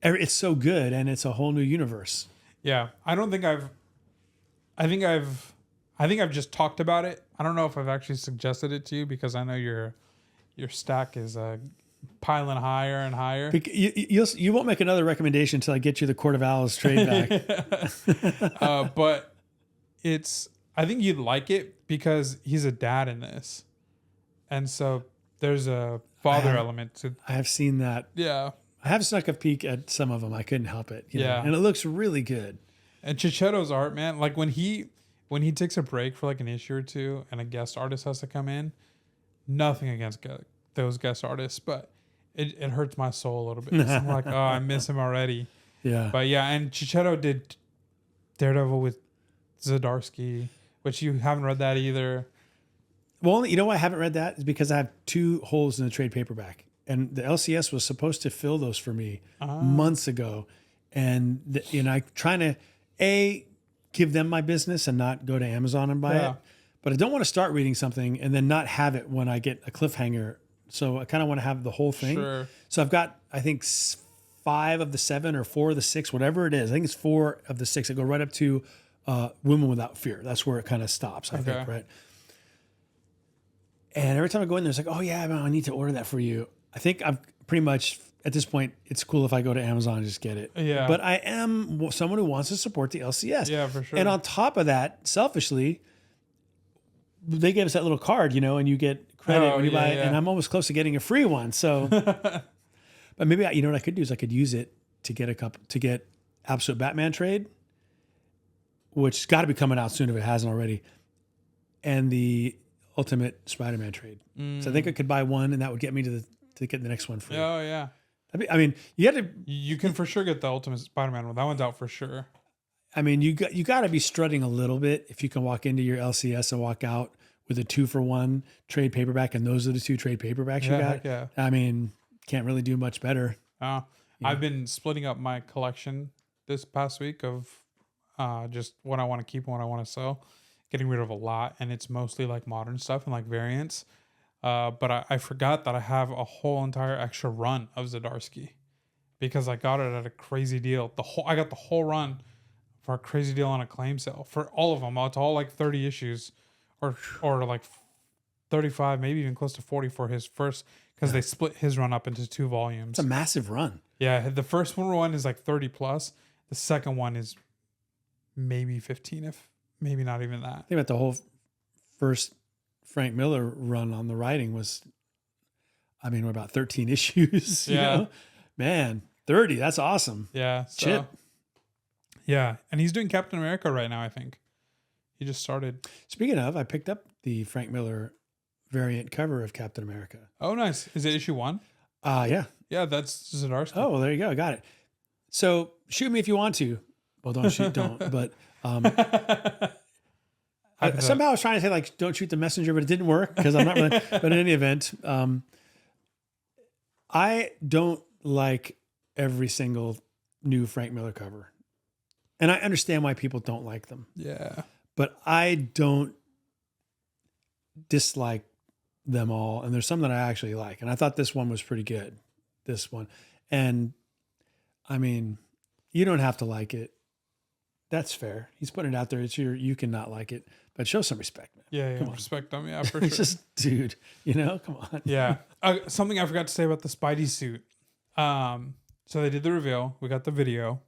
it's so good and it's a whole new universe. Yeah. I think I've just talked about it. I don't know if I've actually suggested it to you because I know your stack is piling higher and higher. You won't make another recommendation until I get you the Court of Owls trade back. But I think you'd like it because he's a dad in this. And so there's a father element to. I have seen that. Yeah. I have snuck a peek at some of them. I couldn't help it. You know? And it looks really good. And Chichetto's art, man, like when he takes a break for like an issue or two and a guest artist has to come in, nothing against those guest artists, but it hurts my soul a little bit. I'm like, oh, I miss him already. Yeah. But yeah, and Chichetto did Daredevil with Zdarsky, which you haven't read that either. Well, you know why I haven't read that is because I have 2 holes in the trade paperback. And the LCS was supposed to fill those for me months ago. And I'm trying to, give them my business and not go to Amazon and buy it. But I don't want to start reading something and then not have it when I get a cliffhanger. So I kind of want to have the whole thing. Sure. So I've got, I think, 5 of the 7 or 4 of the 6, whatever it is. I think it's 4 of the 6 that go right up to Women Without Fear. That's where it kind of stops, I think, right? And every time I go in there, it's like, oh, yeah, man, I need to order that for you. I think I've pretty much, at this point, it's cool if I go to Amazon and just get it. Yeah. But I am someone who wants to support the LCS. Yeah, for sure. And on top of that, selfishly, they gave us that little card, and you get credit when you buy it, yeah. and I'm almost close to getting a free one. So, but maybe what I could do is I could use it to get Absolute Batman trade, which has got to be coming out soon if it hasn't already, and the Ultimate Spider-Man trade. So I think I could buy one, and that would get me to get the next one free. Oh yeah. I mean, you had to. You can for sure get the Ultimate Spider-Man one. That one's out for sure. I mean, you got to be strutting a little bit if you can walk into your LCS and walk out with a 2-for-1 trade paperback, and those are the 2 trade paperbacks you got. Heck yeah. I mean, can't really do much better. I've been splitting up my collection this past week of just what I want to keep and what I want to sell, getting rid of a lot, and it's mostly like modern stuff and like variants. But I forgot that I have a whole entire extra run of Zdarsky because I got it at a crazy deal. I got the whole run for a crazy deal on a claim sale for all of them. It's all like 30 issues or like 35, maybe even close to 40 for his first, because they split his run up into 2 volumes. It's a massive run. Yeah, the first one is like 30 plus. The second one is maybe 15, if maybe not even that. I think about the whole first Frank Miller run on the writing was, we're about 13 issues. You know? Man, 30. That's awesome. Yeah. So, Shit. Yeah. And he's doing Captain America right now, I think. He just started. Speaking of, I picked up the Frank Miller variant cover of Captain America. Oh, nice. Is it issue 1? Yeah. Yeah, that's Zdarsky. Oh, well, there you go. I got it. So shoot me if you want to. Well, don't. But somehow I was trying to say, like, don't shoot the messenger, but it didn't work because I'm not really. But in any event, I don't like every single new Frank Miller cover. And I understand why people don't like them. Yeah. But I don't dislike them all. And there's some that I actually like. And I thought this one was pretty good. This one. And I mean, you don't have to like it. That's fair. He's putting it out there. It's you cannot like it, but show some respect, man. Yeah, Come on. respect them. Yeah, for sure. It's just, dude, come on. Yeah. Something I forgot to say about the Spidey suit. So they did the reveal. We got the video,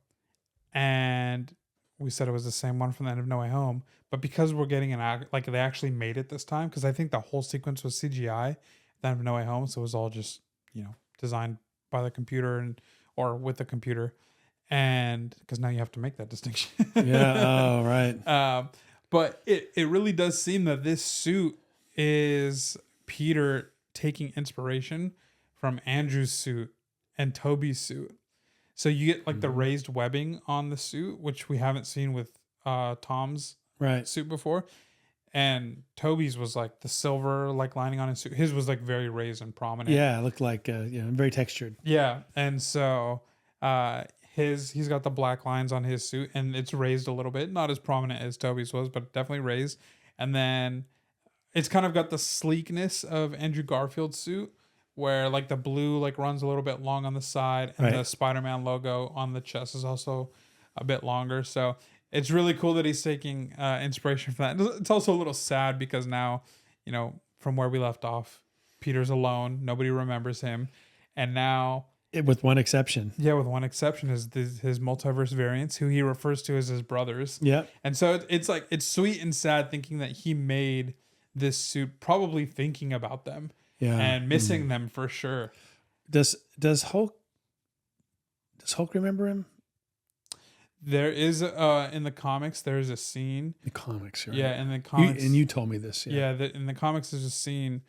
and we said it was the same one from the end of No Way Home. But because we're getting they actually made it this time, because I think the whole sequence was CGI at the end of No Way Home, so it was all just designed by the computer or with the computer, and because now you have to make that distinction. Yeah. Oh, right. But it really does seem that this suit is Peter taking inspiration from Andrew's suit and Toby's suit. So you get like the raised webbing on the suit, which we haven't seen with Tom's suit before. And Toby's was like the silver like lining on his suit. His was like very raised and prominent. Yeah, it looked like very textured. Yeah. And so he's got the black lines on his suit, and it's raised a little bit, not as prominent as Toby's was, but definitely raised. And then it's kind of got the sleekness of Andrew Garfield's suit, where like the blue like runs a little bit long on the side, and the Spider-Man logo on the chest is also a bit longer. So it's really cool that he's taking inspiration from that. It's also a little sad because now, from where we left off, Peter's alone. Nobody remembers him. And now, with one exception. Yeah, with one exception, is his multiverse variants, who he refers to as his brothers. Yeah. And so it's like, it's sweet and sad thinking that he made this suit probably thinking about them. Yeah. And missing them for sure. Does Hulk remember him? There is in the comics there's a scene. The comics, right? Yeah, in the comics. You told me this. Yeah, in the comics there's a scene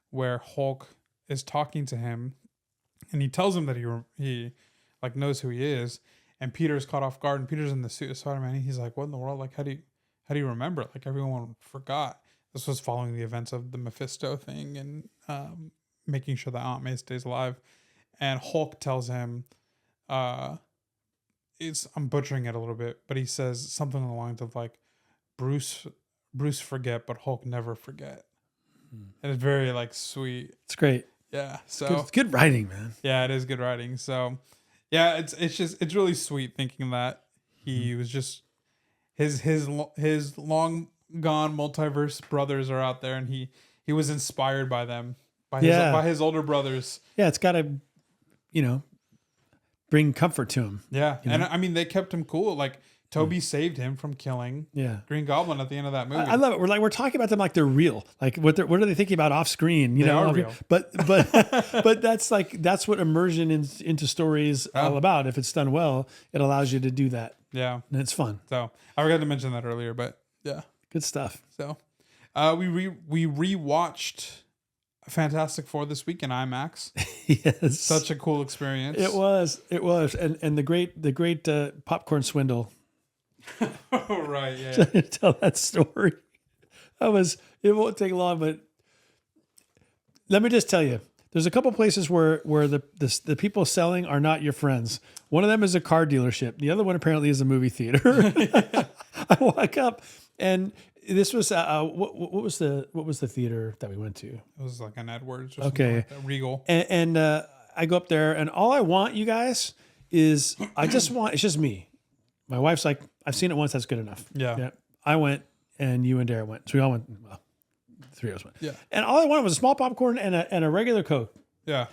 where Hulk is talking to him, and he tells him that he like knows who he is, and Peter's caught off guard, and Peter's in the suit of Spider-Man, and he's like, "What in the world? Like, how do you remember it? Like, everyone forgot." This was following the events of the Mephisto thing and making sure that Aunt May stays alive. And Hulk tells him, I'm butchering it a little bit, but he says something along the lines of like, Bruce forget, but Hulk never forget. And it's very like sweet. It's great. Yeah. So it's good writing, man. Yeah, it is good writing. So yeah, it's really sweet thinking that he was just his long gone multiverse brothers are out there, and he was inspired by them, by his older brothers. Yeah, it's got to, bring comfort to him. Yeah, and I mean they kept him cool. Like Toby saved him from killing Green Goblin at the end of that movie. I love it. We're talking about them like they're real. Like what are they thinking about off screen? They are real. But that's what immersion into story is all about. If it's done well, it allows you to do that. Yeah, and it's fun. So I forgot to mention that earlier, but yeah, good stuff. So we rewatched Fantastic Four this week in IMAX. Yes, such a cool experience. It was, and the great popcorn swindle. Oh, right, yeah. Tell that story. It won't take long, but let me just tell you, there's a couple places where the people selling are not your friends. One of them is a car dealership. The other one apparently is a movie theater. I walk up, and this was what was the theater that we went to? It was like an Edwards. Or okay, like that, Regal. And I go up there, and all I want, you guys, is it's just me. My wife's like, I've seen it once. That's good enough. Yeah. I went, and you and Dara went. So we all went. Well, three of us went. Yeah. And all I wanted was a small popcorn and a regular Coke. Yeah.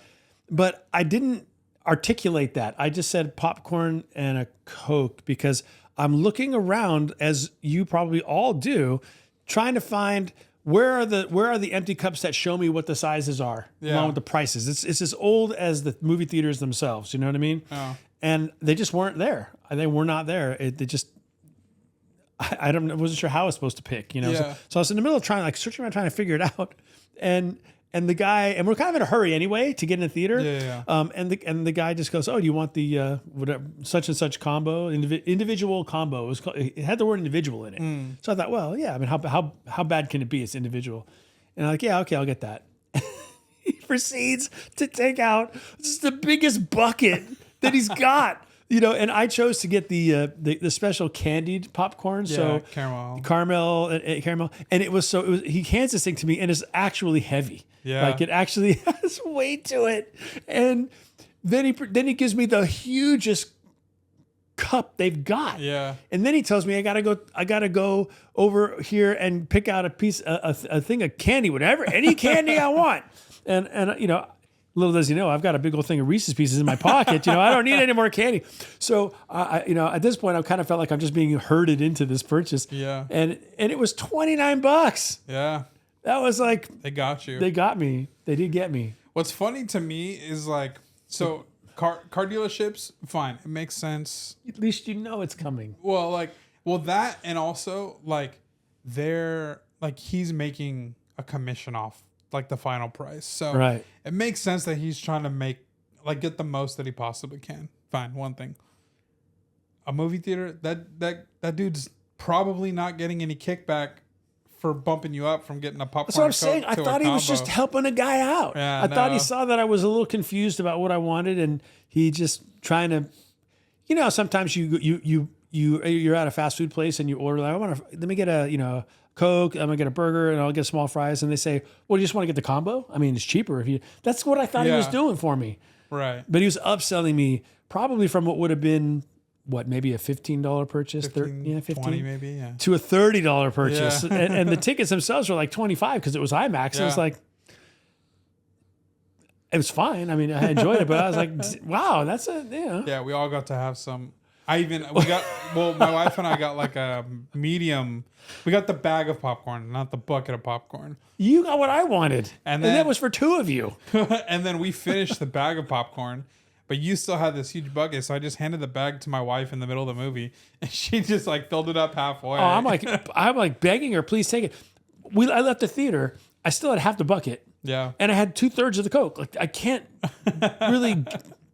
But I didn't articulate that. I just said popcorn and a Coke because I'm looking around, as you probably all do, trying to find where are the empty cups that show me what the sizes are, along with the prices. It's as old as the movie theaters themselves. You know what I mean? Oh. And they just weren't there. They were not there. I wasn't sure how I was supposed to pick. You know, Yeah. so I was in the middle of searching around, trying to figure it out, and the guy, and we're kind of in a hurry anyway to get in the theater. Yeah. And the guy just goes, "Oh, do you want the whatever such and such combo, individual combo?" It had the word individual in it. So I thought, well, yeah. I mean, how bad can it be? It's individual. And I'm like, yeah, okay, I'll get that. He proceeds to take out just the biggest bucket that he's got. You know, and I chose to get the special candied popcorn. Yeah, so caramel, and he hands this thing to me, and it's actually heavy. Yeah, like it actually has weight to it. And then he gives me the hugest cup they've got. Yeah, and then he tells me I gotta go over here and pick out a thing of candy, whatever, any candy I want. And you know. Little does he know, I've got a big old thing of Reese's Pieces in my pocket. You know, I don't need any more candy. So, at this point, I kind of felt like I'm just being herded into this purchase. Yeah. And it was $29. Yeah. That was like... They got you. They got me. They did get me. What's funny to me is like, so car dealerships, fine. It makes sense. At least you know it's coming. Well, that, and also he's making a commission off like the final price. So right. It makes sense that he's trying to get the most that he possibly can. Fine. One thing, a movie theater, that dude's probably not getting any kickback for bumping you up from getting a popcorn. That's what I'm saying. I thought he was just helping a guy out. Yeah, I thought he saw that I was a little confused about what I wanted, and he just trying to, you know, sometimes you're at a fast food place and you order, let me get a, Coke, I'm gonna get a burger, and I'll get small fries. And they say, well, you just want to get the combo? I mean, it's cheaper if you... That's what I thought he was doing for me. Right. But he was upselling me probably from what would have been, maybe a $15 purchase? 15, 20 maybe, yeah. To a $30 purchase. Yeah. and the tickets themselves were like $25 because it was IMAX. Yeah. And it was like... It was fine. I mean, I enjoyed it, but I was like, wow, that's a... Yeah, we all got to have some... my wife and I got like a medium. We got the bag of popcorn, not the bucket of popcorn. You got what I wanted. And that was for two of you. And then we finished the bag of popcorn, but you still had this huge bucket. So I just handed the bag to my wife in the middle of the movie, and she just like filled it up halfway. Oh, I'm like begging her, please take it. I left the theater. I still had half the bucket. Yeah. And I had 2/3 of the Coke. Like I can't really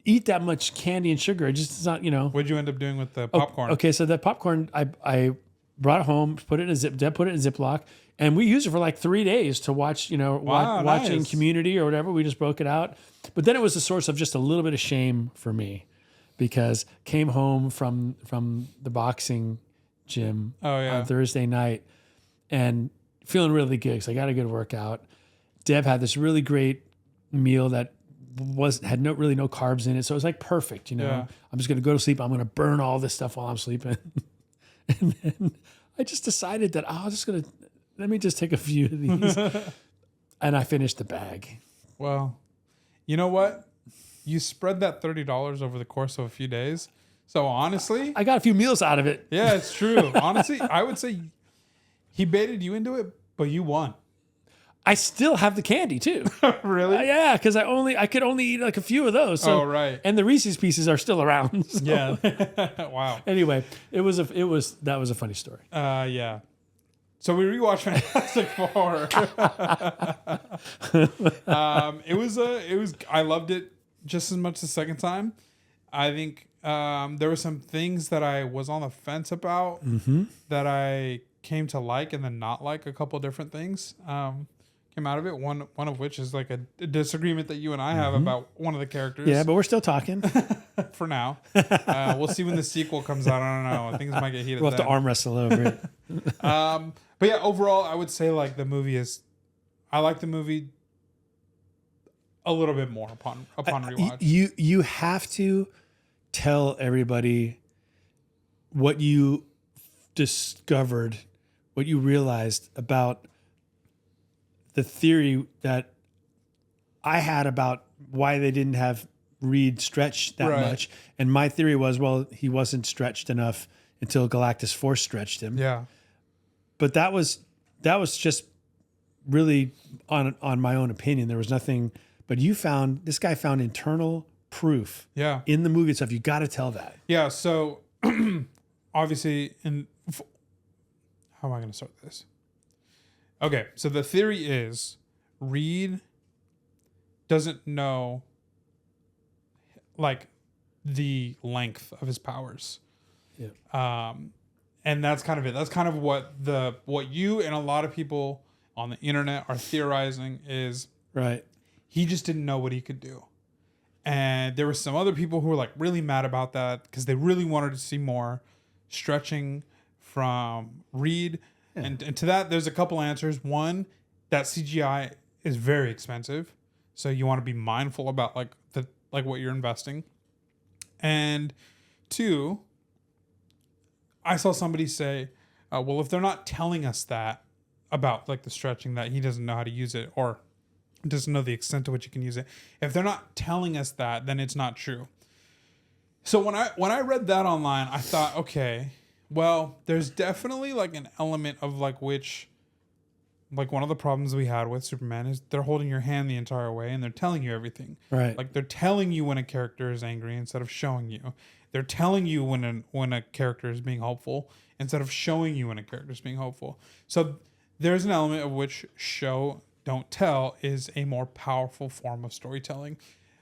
eat that much candy and sugar. It's not, What'd you end up doing with the popcorn? Okay, so that popcorn, I brought it home, put it in a Ziploc, and we used it for like 3 days to watch, watching nice. Community or whatever. We just broke it out. But then it was a source of just a little bit of shame for me because came home from the boxing gym on Thursday night and feeling really good because I got a good workout. Deb had this really great meal that had no carbs in it, so it was like perfect. Yeah. I'm just gonna go to sleep. I'm gonna burn all this stuff while I'm sleeping, and then I just decided that let me just take a few of these, and I finished the bag. Well, you know what? You spread that $30 over the course of a few days, So honestly, I got a few meals out of it. yeah, it's true. Honestly, I would say he baited you into it, but you won. I still have the candy too. Really? Yeah, because I could only eat like a few of those. So, Oh, right. And the Reese's Pieces are still around. So. Yeah. Wow. Anyway, that was a funny story. Yeah. So we rewatched Fantastic Four. I loved it just as much the second time. I think there were some things that I was on the fence about that I came to like and then not like a couple different things. Came out of it. One of which is like a disagreement that you and I have about one of the characters. Yeah, but we're still talking. For now. We'll see when the sequel comes out. I don't know. Things might get heated. We'll have to arm wrestle over it. But yeah, overall, I would say like the movie is. I like the movie a little bit more upon rewatch. You have to tell everybody what you discovered, what you realized about the theory that I had about why they didn't have Reed stretched that much. And my theory was, well, he wasn't stretched enough until Galactus Force stretched him. Yeah. But that was just really on my own opinion. There was nothing, but this guy found internal proof in the movie itself. You got to tell that. Yeah. So obviously how am I going to start this? Okay. So the theory is Reed doesn't know like the length of his powers. Yeah. And that's kind of it. That's kind of what you and a lot of people on the internet are theorizing is right. He just didn't know what he could do. And there were some other people who were like really mad about that because they really wanted to see more stretching from Reed. Yeah. And to that, there's a couple answers. One, that CGI is very expensive. So you want to be mindful about like what you're investing. And two, I saw somebody say, well, if they're not telling us that about like the stretching, that he doesn't know how to use it or doesn't know the extent to which he can use it. If they're not telling us that, then it's not true. So when I read that online, I thought, okay, well, there's definitely like an element of like which, like one of the problems we had with Superman is they're holding your hand the entire way and they're telling you everything. Right. Like they're telling you when a character is angry instead of showing you. They're telling you when a character is being hopeful instead of showing you when a character is being hopeful. So there's an element of which show, don't tell is a more powerful form of storytelling.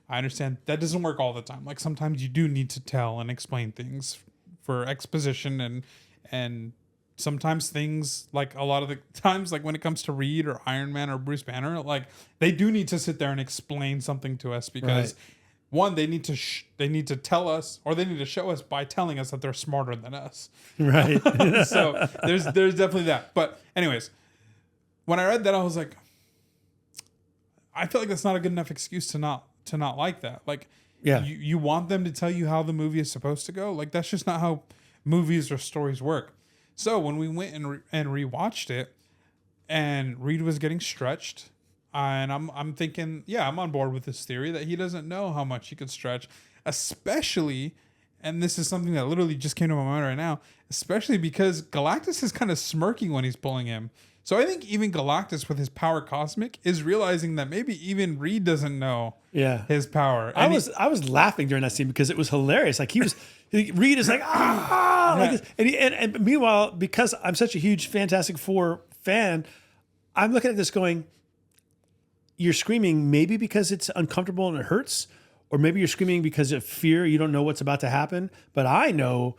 I understand that doesn't work all the time. Like sometimes you do need to tell and explain things for exposition and sometimes things like a lot of the times, like when it comes to Reed or Iron Man or Bruce Banner, like they do need to sit there and explain something to us because one, they need to tell us or they need to show us by telling us that they're smarter than us. Right. So there's definitely that. But anyways, when I read that, I was like, I feel like that's not a good enough excuse to not like that. Like, you want them to tell you how the movie is supposed to go. Like, that's just not how movies or stories work. So when we went and rewatched it, and Reed was getting stretched, and I'm thinking, yeah, I'm on board with this theory that he doesn't know how much he could stretch, especially, and this is something that literally just came to my mind right now, especially because Galactus is kind of smirking when he's pulling him. So I think even Galactus with his power cosmic is realizing that maybe even Reed doesn't know his power. And I was laughing during that scene because it was hilarious. Like Reed is like, like this. And meanwhile, because I'm such a huge Fantastic Four fan, I'm looking at this going, you're screaming maybe because it's uncomfortable and it hurts, or maybe you're screaming because of fear. You don't know what's about to happen. But I know,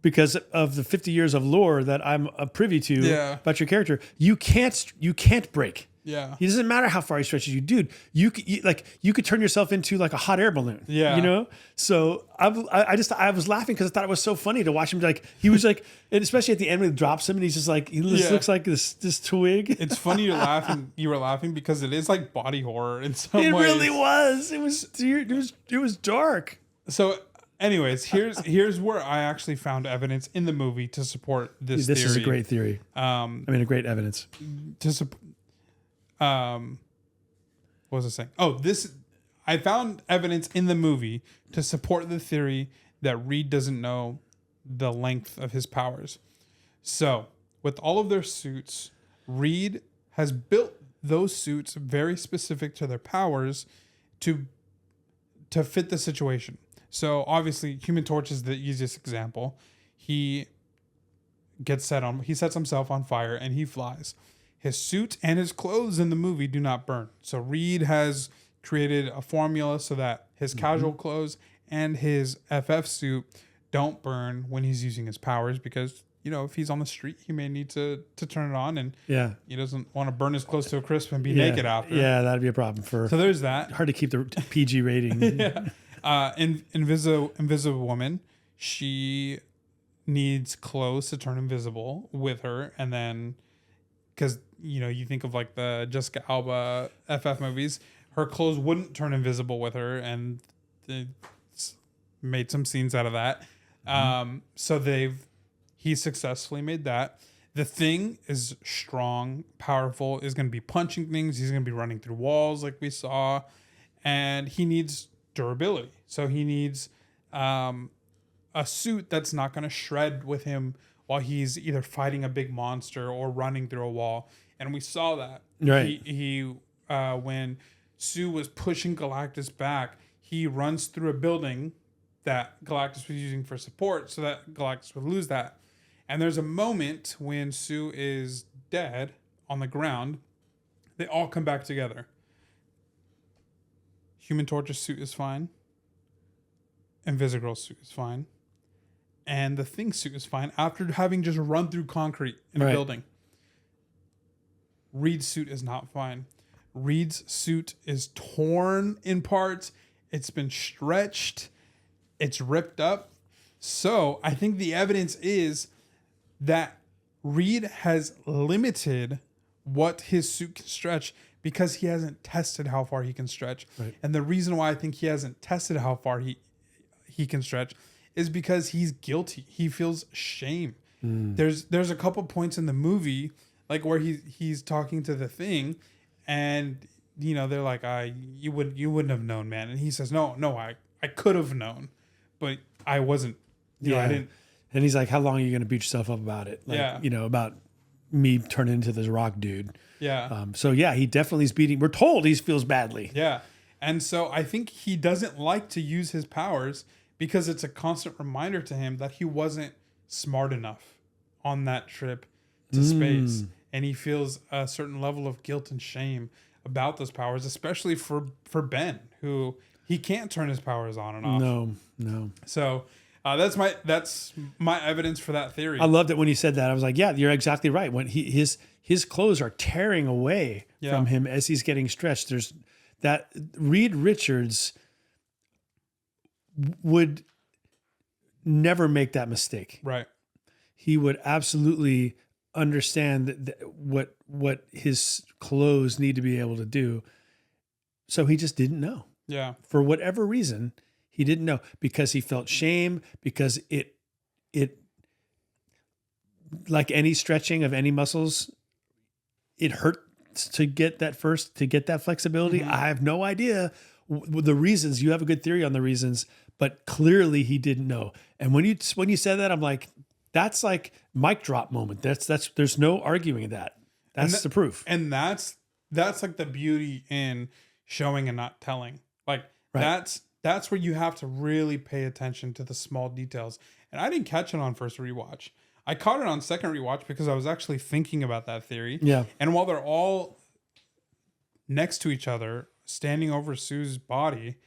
because of the 50 years of lore that I'm privy to about your character, you can't break. Yeah. It doesn't matter how far he stretches you, dude. You could turn yourself into like a hot air balloon. Yeah. You know. So I was laughing because I thought it was so funny to watch him. Like he was like, and especially at the end when he drops him and he's just like, he just looks like this twig. It's funny you're laughing. You were laughing because it is like body horror in some ways. It really was. It was dark. So. Anyways, here's where I actually found evidence in the movie to support this theory. This is a great theory. A great evidence. What was I saying? Oh, I found evidence in the movie to support the theory that Reed doesn't know the length of his powers. So, with all of their suits, Reed has built those suits very specific to their powers to fit the situation. So, obviously, Human Torch is the easiest example. He sets himself on fire and he flies. His suit and his clothes in the movie do not burn. So, Reed has created a formula so that his casual clothes and his FF suit don't burn when he's using his powers, because if he's on the street, he may need to turn it on, and he doesn't want to burn his clothes to a crisp and be naked after. Yeah, that'd be a problem So there's that. Hard to keep the PG rating. Invisible Woman, she needs clothes to turn invisible with her, and then because you think of like the Jessica Alba FF movies, her clothes wouldn't turn invisible with her, and they made some scenes out of that. So he successfully made that. The Thing is strong, powerful, is going to be punching things. He's going to be running through walls like we saw, and he needs durability. So he needs a suit that's not going to shred with him while he's either fighting a big monster or running through a wall. And we saw that. Right. He when Sue was pushing Galactus back, he runs through a building that Galactus was using for support so that Galactus would lose that. And there's a moment when Sue is dead on the ground. They all come back together. Human Torch's suit is fine. Invisigirl's suit is fine. And the Thing suit is fine after having just run through concrete in a building. Reed's suit is not fine. Reed's suit is torn in parts. It's been stretched. It's ripped up. So I think the evidence is that Reed has limited what his suit can stretch because he hasn't tested how far he can stretch. Right. And the reason why I think he hasn't tested how far he can stretch is because he's guilty. He feels shame. There's a couple points in the movie like where he's talking to the Thing, and they're like, you wouldn't have known, man. And he says, no, I could have known, but I wasn't. I didn't. And he's like, how long are you going to beat yourself up about it? Like, about me turning into this rock dude. Yeah. So he definitely is beating. We're told he feels badly. Yeah. And so I think he doesn't like to use his powers because it's a constant reminder to him that he wasn't smart enough on that trip to space. And he feels a certain level of guilt and shame about those powers, especially for Ben, who he can't turn his powers on and off. No. So that's my evidence for that theory. I loved it when he said that. I was like, yeah, you're exactly right. When his clothes are tearing away from him as he's getting stretched. There's that Reed Richards would never make that mistake. Right. He would absolutely understand what his clothes need to be able to do. So he just didn't know. Yeah. For whatever reason, he didn't know because he felt shame, because it like any stretching of any muscles, it hurts to get that flexibility. I have no idea the reasons. You have a good theory on the reasons, but clearly he didn't know. And when you said that, I'm like, that's like mic drop moment. That's there's no arguing that. That's the proof. And that's like the beauty in showing and not telling. Like that's where you have to really pay attention to the small details. And I didn't catch it on first rewatch. I caught it on second rewatch because I was actually thinking about that theory. Yeah. And while they're all next to each other, standing over Sue's body,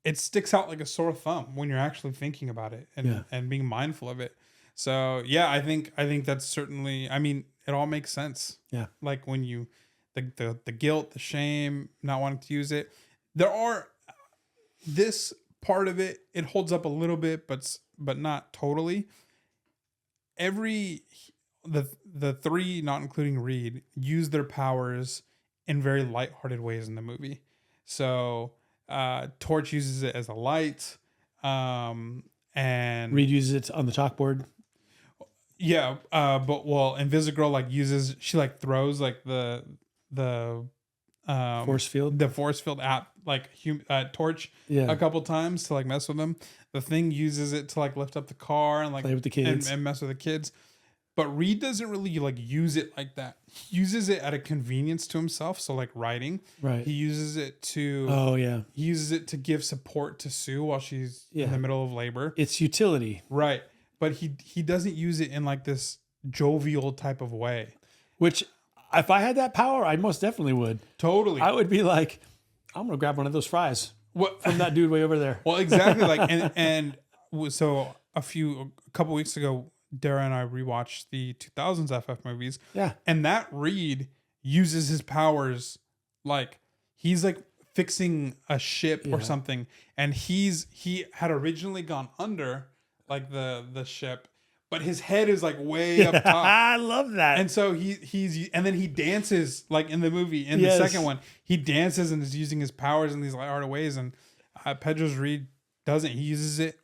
it sticks out like a sore thumb when you're actually thinking about it and being mindful of it. So I think that's certainly, I mean, it all makes sense. Yeah. Like when you, the guilt, the shame, not wanting to use it. There are, this part of it, it holds up a little bit, but not totally. The three, not including Reed, use their powers in very lighthearted ways in the movie. So Torch uses it as a light, and Reed uses it on the chalkboard. Yeah, but Invisigirl she throws like the Force field? the force field app, like torch, Yeah. a couple times to like mess with them. The thing uses it to like lift up the car and like Play with the kids. and mess with the kids. But Reed doesn't really like use it like that. He uses it at a convenience to himself. So like writing, Right. he uses it to. Oh yeah. He uses it to give support to Sue while she's in the middle of labor. It's utility. Right. But he doesn't use it in like this jovial type of way. Which, if I had that power, I most definitely would. Totally. I would be like, I'm gonna grab one of those fries What from that dude way over there. Well, exactly. Like, so a couple weeks ago, Dara and I rewatched the 2000s FF movies. Yeah. And that Reed uses his powers like he's like fixing a ship or something. And he had originally gone under like the ship, but his head is like way up top. I love that. And so and then he dances like in the movie. In the second one, he dances and is using his powers in these lighthearted ways. And Pedro's Reed doesn't. He uses it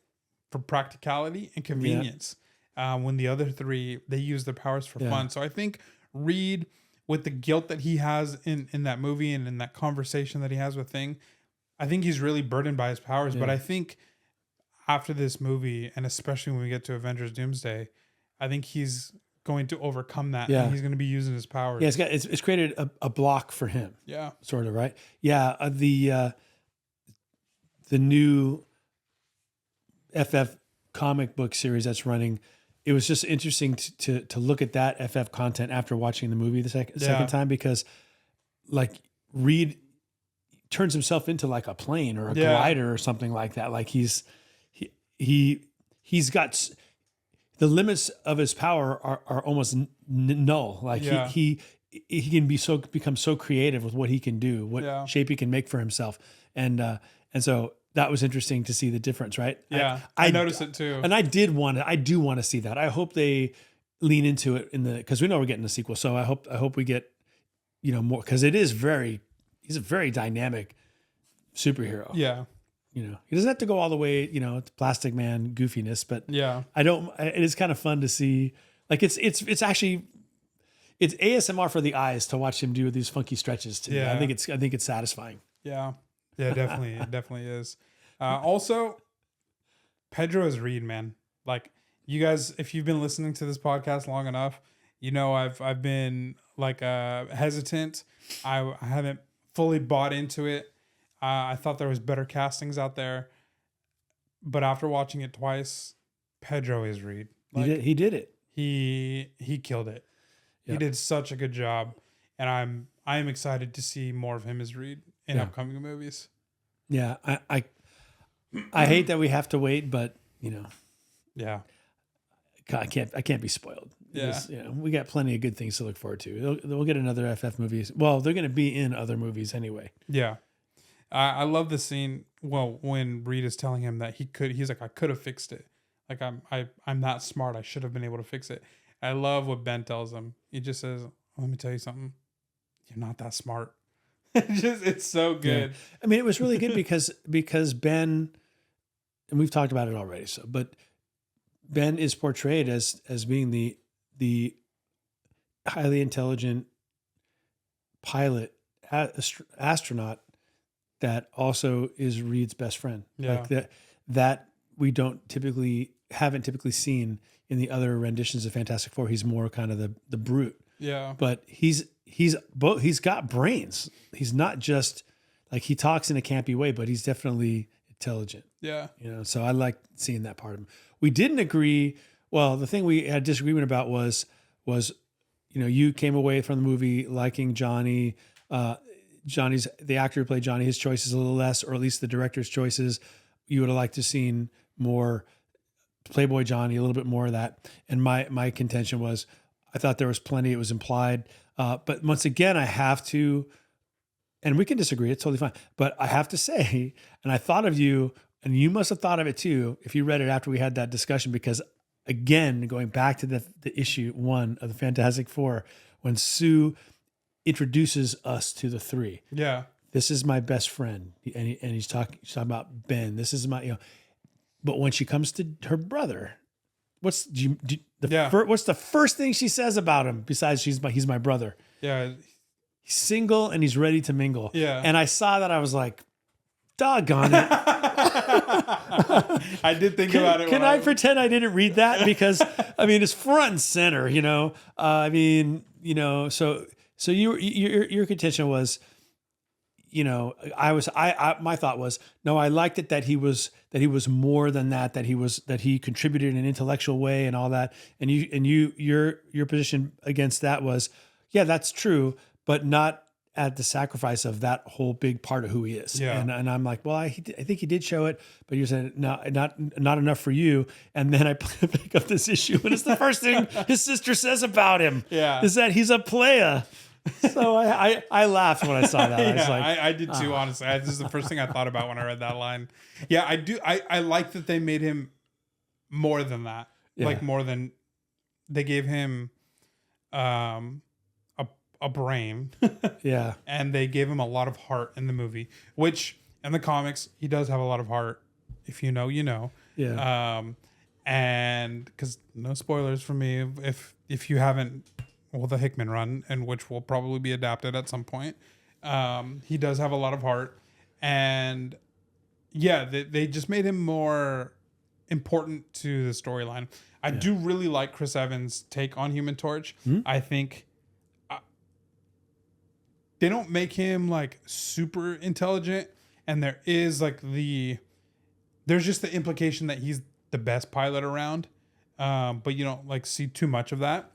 for practicality and convenience. When the other three, they use their powers for fun. So I think Reed, with the guilt that he has in that movie and in that conversation that he has with Thing, I think he's really burdened by his powers. But I think after this movie, and especially when we get to Avengers Doomsday, I think he's going to overcome that. Yeah. And he's going to be using his powers. Yeah, it's created a block for him. Yeah. Sort of, right? Yeah. The new FF comic book series that's running, it was just interesting to look at that FF content after watching the movie the second time, because like Reed turns himself into like a plane or a glider or something like that. Like he's got the limits of his power are almost null. Like he can become so creative with what he can do, what shape he can make for himself. And so that was interesting to see the difference, right? Yeah. I noticed it too. And I do want to see that. I hope they lean into it because we know we're getting a sequel. So I hope we get, more, because he's a very dynamic superhero. Yeah. He doesn't have to go all the way, to Plastic Man goofiness, but it is kind of fun to see. Like it's actually, it's ASMR for the eyes to watch him do these funky stretches too. Yeah. I think it's satisfying. Yeah. Yeah, definitely. It definitely is. Also, Pedro is Reed, man. Like you guys, if you've been listening to this podcast long enough, I've been like hesitant. I haven't fully bought into it. I thought there was better castings out there, but after watching it twice, Pedro is Reed. Like, he did it. He killed it. Yep. He did such a good job, and I am excited to see more of him as Reed in upcoming movies. Yeah, I hate that we have to wait, but yeah, I can't be spoiled. Yeah, we got plenty of good things to look forward to. We'll get another FF movie. Well, they're going to be in other movies anyway. Yeah, I love the scene. Well, when Reed is telling him that he's like, I could have fixed it. Like I'm that smart. I should have been able to fix it. I love what Ben tells him. He just says, "Let me tell you something. You're not that smart." It's so good. Yeah. I mean, it was really good because Ben, and we've talked about it already. But Ben is portrayed as being the highly intelligent pilot, astronaut that also is Reed's best friend. Yeah. Like that we haven't typically seen in the other renditions of Fantastic Four. He's more kind of the brute. Yeah. But he's got brains. He's not just like, he talks in a campy way, but he's definitely intelligent. Yeah. So I like seeing that part of him. We didn't agree. Well, the thing we had disagreement about was, you came away from the movie liking Johnny. Johnny's the actor who played Johnny, his choices a little less, or at least the director's choices. You would have liked to seen more Playboy Johnny, a little bit more of that. And my contention was, I thought there was plenty. It was implied. But once again, I have to, and we can disagree. It's totally fine. But I have to say, and I thought of you, and you must have thought of it too, if you read it after we had that discussion, because again, going back to the issue 1 of the Fantastic Four, when Sue introduces us to the three. Yeah. This is my best friend. And he's talking about Ben. This is my, but when she comes to her brother, what's the first thing she says about him besides he's my brother? Yeah. single and he's ready to mingle. Yeah. And I saw that, I was like, doggone it. I did think about it. Can I pretend I didn't read that? Because I mean, it's front and center, you know. So your contention was, you know, my thought was, no, I liked it that he was more than that, that he contributed in an intellectual way and all that. And your position against that was, yeah, that's true, but not at the sacrifice of that whole big part of who he is. Yeah. And I'm like, well, I think he did show it, but you're saying no, not enough for you. And then I pick up this issue, and it's the first thing his sister says about him. Yeah. Is that he's a playa. So I laughed when I saw that. I was like, I did too, honestly. This is the first thing I thought about when I read that line. Yeah, I do. I like that they made him more than that. Yeah. Like more than they gave him a brain. yeah. And they gave him a lot of heart in the movie, which in the comics, he does have a lot of heart. If you know, you know. Yeah. And because no spoilers for me, if you haven't, well, the Hickman run, and which will probably be adapted at some point. He does have a lot of heart, and yeah, they just made him more important to the storyline. I do really like Chris Evans' take on Human Torch. Mm-hmm. I think they don't make him like super intelligent, and there's just the implication that he's the best pilot around, but you don't like see too much of that.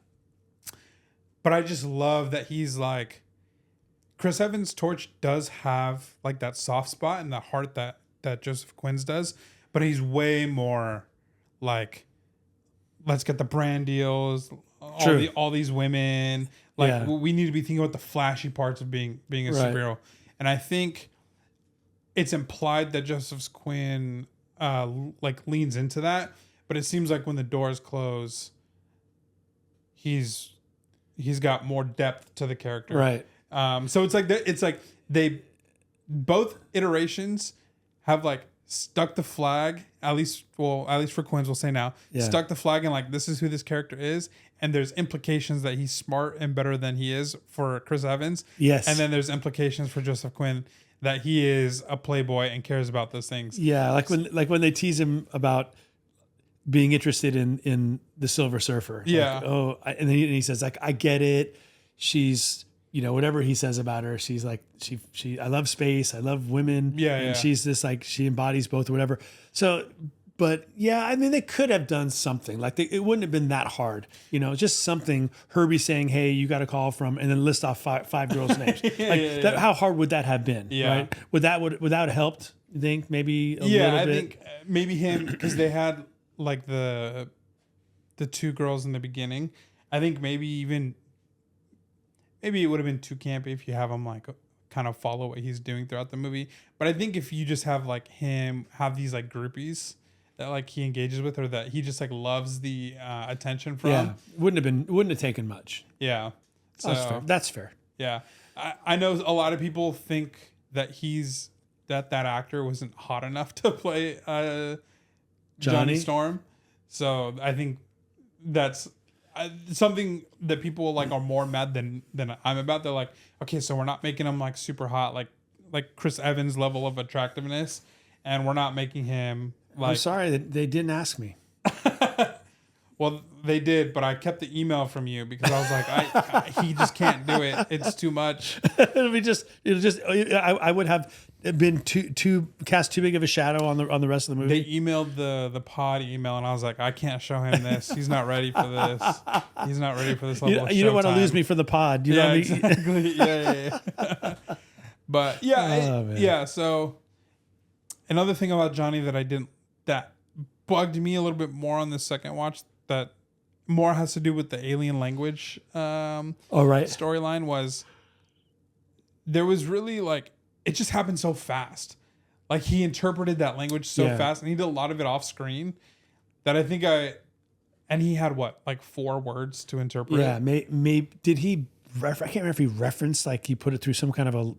But I just love that he's like, Chris Evans' Torch does have like that soft spot and the heart that Joseph Quinn's does, but he's way more like, let's get the brand deals, all these women. Like we need to be thinking about the flashy parts of being a superhero. And I think it's implied that Joseph Quinn like leans into that, but it seems like when the doors close, he's got more depth to the character. Right. So it's like they both iterations have like stuck the flag, at least for Quinn's, we'll say now, stuck the flag and like, this is who this character is. And there's implications that he's smart and better than he is for Chris Evans. Yes. And then there's implications for Joseph Quinn that he is a playboy and cares about those things. Yeah. Like when they tease him about being interested in the Silver Surfer. Yeah. Like, and then he says like, I get it. She's, you know, whatever he says about her, she's like, I love space. I love women. Yeah. And she's this, like, she embodies both or whatever. So, but yeah, I mean, they could have done something like it wouldn't have been that hard, you know, just something. Herbie saying, "Hey, you got a call from," and then list off five girls' names. How hard would that have been? Yeah. Right? Would that have helped? You think maybe a little bit? I think maybe him, because they had like the two girls in the beginning. I think maybe it would have been too campy if you have him like kind of follow what he's doing throughout the movie. But I think if you just have like him have these like groupies that like he engages with, or that he just like loves the attention from, wouldn't have taken much. Yeah, so That's fair. Yeah, I know a lot of people think that that actor wasn't hot enough to play Johnny Storm. So I think that's something that people like are more mad than I'm about. They're like, okay, so we're not making him like super hot, like Chris Evans level of attractiveness, and we're not making him like. I'm sorry that they didn't ask me. Well, they did, but I kept the email from you because I was like, he just can't do it. It's too much. I would have been too cast too big of a shadow on the rest of the movie. They emailed the pod email, and I was like, I can't show him this. He's not ready for this. He's not ready for this level of You don't want to showtime. lose me for the pod. You know what I mean? Exactly. Yeah. But yeah, so another thing about Johnny that bugged me a little bit more on the second watch, that more has to do with the alien language storyline, was there was really like, it just happened so fast. Like he interpreted that language so fast, and he did a lot of it off screen that I think and he had like 4 words to interpret. Yeah. Did he I can't remember if he referenced, like he put it through some kind of a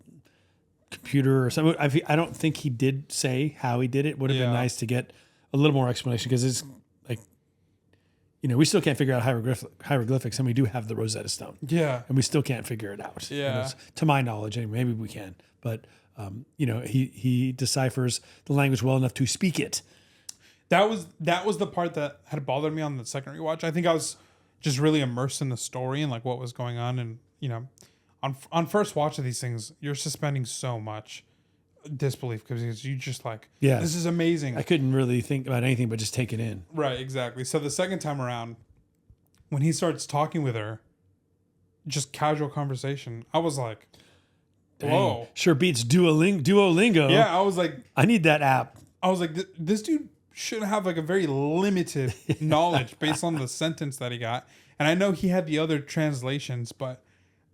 computer or something. I don't think he did say how he did it. Would have been nice to get a little more explanation, because it's like, we still can't figure out hieroglyphics, and we do have the Rosetta Stone. Yeah. And we still can't figure it out. Yeah. To my knowledge, anyway, maybe we can. But, he deciphers the language well enough to speak it. That was the part that had bothered me on the second rewatch. I think I was just really immersed in the story and like what was going on. And, on first watch of these things, you're suspending so much disbelief because you just like, this is amazing. I couldn't really think about anything but just take it in. Right, exactly. So the second time around, when he starts talking with her, just casual conversation, I was like, whoa. Dang. Sure beats Duolingo. Yeah, I was like, I need that app. I was like, this dude should have like a very limited knowledge based on the sentence that he got. And I know he had the other translations,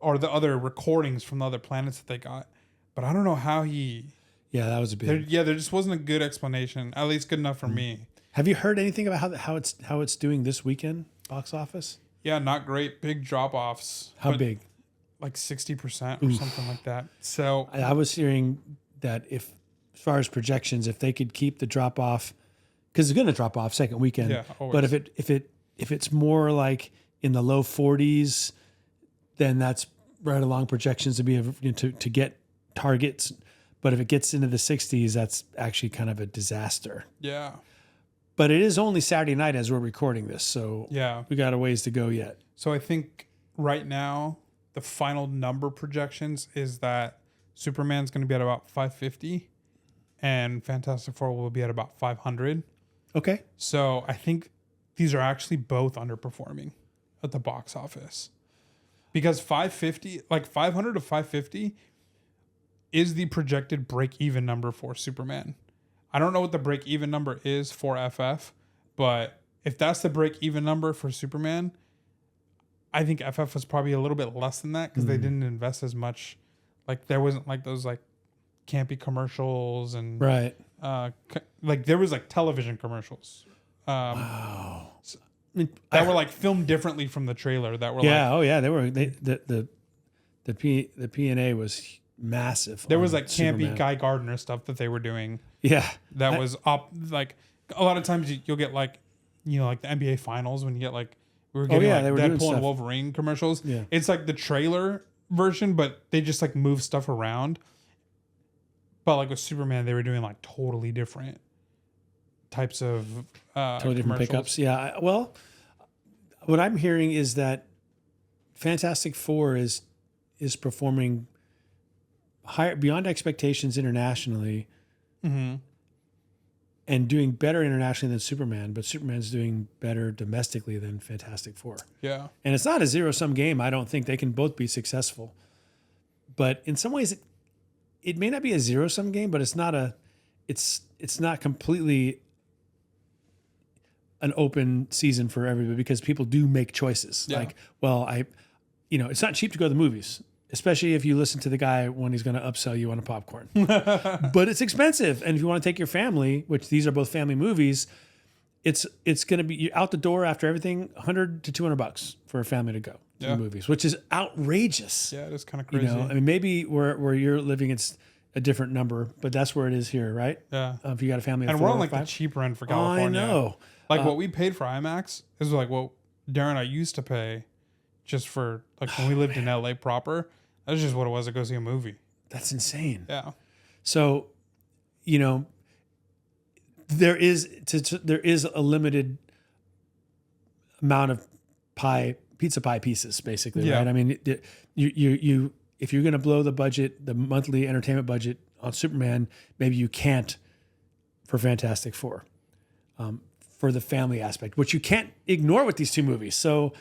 or the other recordings from the other planets that they got. But I don't know how he... Yeah, that was a bit... there just wasn't a good explanation, at least good enough for me. Have you heard anything about how it's doing this weekend, box office? Yeah, not great. Big drop-offs. How big? Like 60% or something like that. So I was hearing that as far as projections, if they could keep the drop-off, because it's going to drop off second weekend. Yeah, always. But if it's more like in the low 40s, then that's right along projections to get targets. But if it gets into the 60s, that's actually kind of a disaster. Yeah. But it is only Saturday night as we're recording this, so yeah, we got a ways to go yet. So I think right now the final number projections is that Superman's going to be at about 550 and Fantastic Four will be at about 500. Okay. So I think these are actually both underperforming at the box office. Because 550, like 500 to 550 is the projected break-even number for Superman. I don't know what the break-even number is for FF, but if that's the break-even number for Superman, I think FF was probably a little bit less than that because they didn't invest as much. Like there wasn't like those like campy commercials and right. Like there was like television commercials. Wow. That were like filmed differently from the trailer. That were they were the P&A was massive. There was like campy Superman. Guy Gardner stuff that they were doing. Yeah, that was up. Like a lot of times you'll get like like the NBA Finals when you get like we were getting like Deadpool and Wolverine commercials. Yeah, it's like the trailer version, but they just like move stuff around. But like with Superman, they were doing like totally different types of totally different pickups. Yeah, well, what I'm hearing is that Fantastic Four is performing higher beyond expectations internationally, and doing better internationally than Superman. But Superman's doing better domestically than Fantastic Four. Yeah, and it's not a zero-sum game. I don't think they can both be successful. But in some ways, it may not be a zero-sum game, but it's not completely an open season for everybody because people do make choices. Yeah. Like, well, it's not cheap to go to the movies, especially if you listen to the guy when he's going to upsell you on a popcorn. But it's expensive. And if you want to take your family, which these are both family movies, it's going to be out the door after everything, $100 to $200 for a family to go to the movies, which is outrageous. Yeah, it is kind of crazy. I mean, maybe where you're living, it's a different number, but that's where it is here, right? Yeah. If you got a family of and 4 we're on like or 5. the cheaper end for California. I know. Like what we paid for IMAX is like what Darren and I used to pay just for like when we lived in LA proper. That's just what it was to go see a movie. That's insane. Yeah. So, there is a limited amount of pizza pie pieces, basically, right? I mean, you if you're going to blow the monthly entertainment budget on Superman, maybe you can't for Fantastic Four, for the family aspect, which you can't ignore with these two movies. So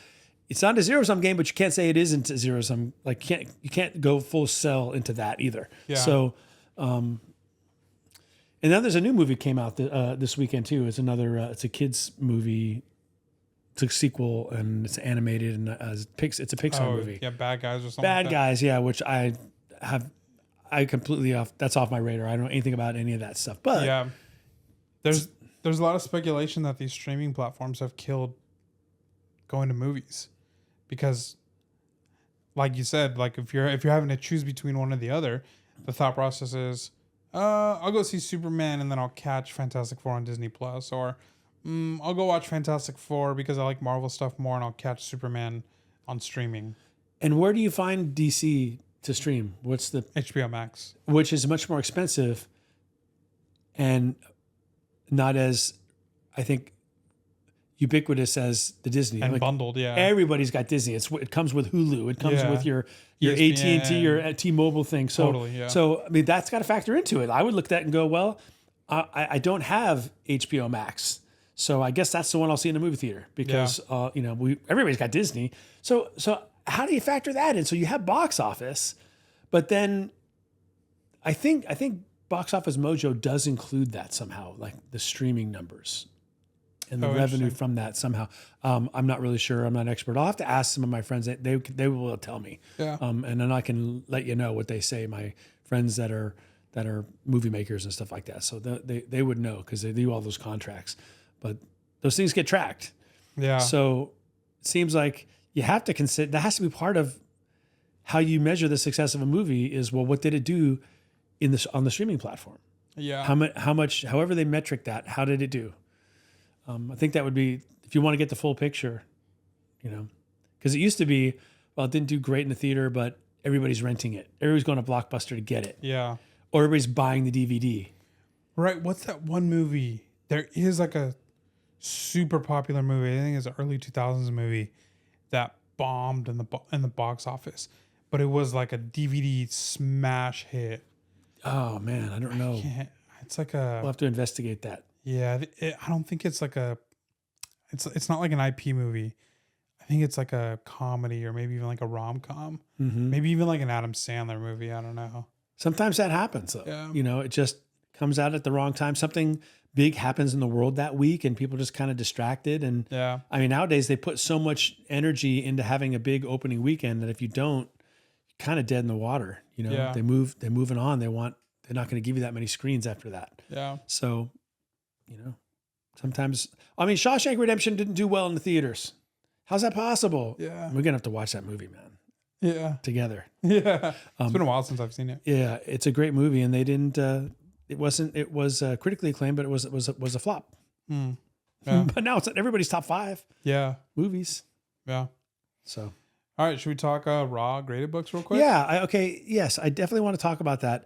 it's not a zero-sum game, but you can't say it isn't a zero-sum. Like you can't go full sell into that either. Yeah. So, and then there's a new movie came out this weekend too. It's it's a kids movie. It's a sequel and it's animated and it's a Pixar movie. Yeah, Bad Guys or something. Bad Guys, yeah, which I completely that's off my radar. I don't know anything about any of that stuff. But yeah, there's a lot of speculation that these streaming platforms have killed going to movies because, like you said, like if you're having to choose between one or the other, the thought process is, I'll go see Superman and then I'll catch Fantastic Four on Disney Plus, or I'll go watch Fantastic Four because I like Marvel stuff more, and I'll catch Superman on streaming. And where do you find DC to stream? What's the HBO Max, which is much more expensive and not as, I think, ubiquitous as the Disney. and bundled, yeah. Everybody's got Disney. It comes with Hulu. It comes Yeah. with your ESPN. AT&T, your T-Mobile thing. So, Totally, yeah. So I mean, that's got to factor into it. I would look at that and go, well, I don't have HBO Max, so I guess that's the one I'll see in the movie theater because everybody's got Disney. So how do you factor that in? So you have box office, but then I think Box Office Mojo does include that somehow, like the streaming numbers and the revenue from that somehow. I'm not really sure. I'm not an expert. I'll have to ask some of my friends. They will tell me. Yeah. And then I can let you know what they say. My friends that are movie makers and stuff like that. So they would know because they do all those contracts. But those things get tracked. Yeah. So it seems like you have to consider, that has to be part of how you measure the success of a movie is, well, what did it do on the streaming platform? Yeah. How much, however they metric that, how did it do? I think that would be, if you want to get the full picture, because it used to be, well, it didn't do great in the theater, but everybody's renting it. Everybody's going to Blockbuster to get it. Yeah. Or everybody's buying the DVD. Right. What's that one movie? There is like a super popular movie. I think it's an early 2000s movie that bombed in the box office, but it was like a DVD smash hit. Oh man, I don't know. It's like a. We'll have to investigate that. Yeah, I don't think it's like a. It's not like an IP movie. I think it's like a comedy or maybe even like a rom-com. Mm-hmm. Maybe even like an Adam Sandler movie. I don't know. Sometimes that happens though. Yeah. It just comes out at the wrong time. Something big happens in the world that week and people just kind of distracted. And yeah, I mean, nowadays they put so much energy into having a big opening weekend that if you don't, you're kind of dead in the water. Yeah. They're moving on. They're not going to give you that many screens after that. Yeah. So, sometimes, I mean, Shawshank Redemption didn't do well in the theaters. How's that possible? Yeah. We're going to have to watch that movie, man. Yeah. Together. Yeah. It's been a while since I've seen it. Yeah. It's a great movie and they didn't, it was critically acclaimed, but it was a flop. Mm. Yeah. But now it's everybody's top 5 movies. Yeah. So, all right. Should we talk raw graded books real quick? yeah. Okay. Yes. I definitely want to talk about that.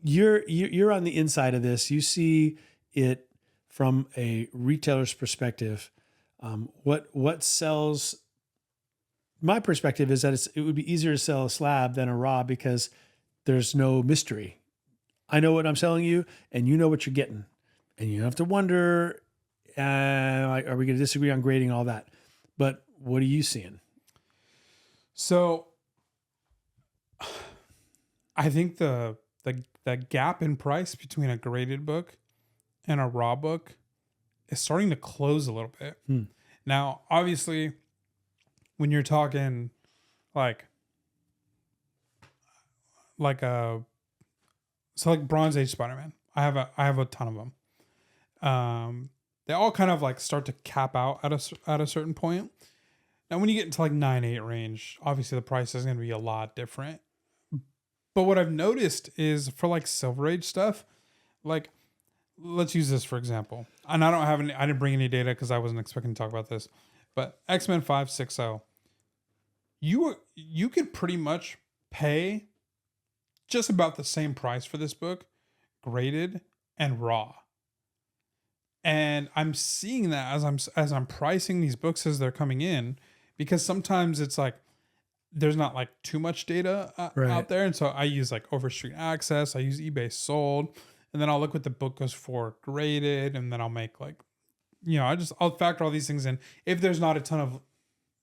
You're on the inside of this. You see it from a retailer's perspective. What sells? My perspective is that it would be easier to sell a slab than a raw because there's no mystery. I know what I'm selling you, and you know what you're getting, and you don't have to wonder, are we going to disagree on grading and all that? But what are you seeing? So, I think the gap in price between a graded book and a raw book is starting to close a little bit. Now, obviously, when you're talking like Bronze Age Spider-Man, I have a ton of them. They all kind of like start to cap out at a certain point. Now, when you get into like 9.8 range, obviously the price is going to be a lot different. But what I've noticed is for like Silver Age stuff, like let's use this for example. And I didn't bring any data because I wasn't expecting to talk about this. But X-Men 560, you could pretty much pay just about the same price for this book, graded and raw. And I'm seeing that as I'm pricing these books as they're coming in, because sometimes it's like there's not like too much data out there, and so I use like Overstreet Access, I use eBay Sold, and then I'll look what the book goes for graded, and then I'll make like, I'll factor all these things in. If there's not a ton of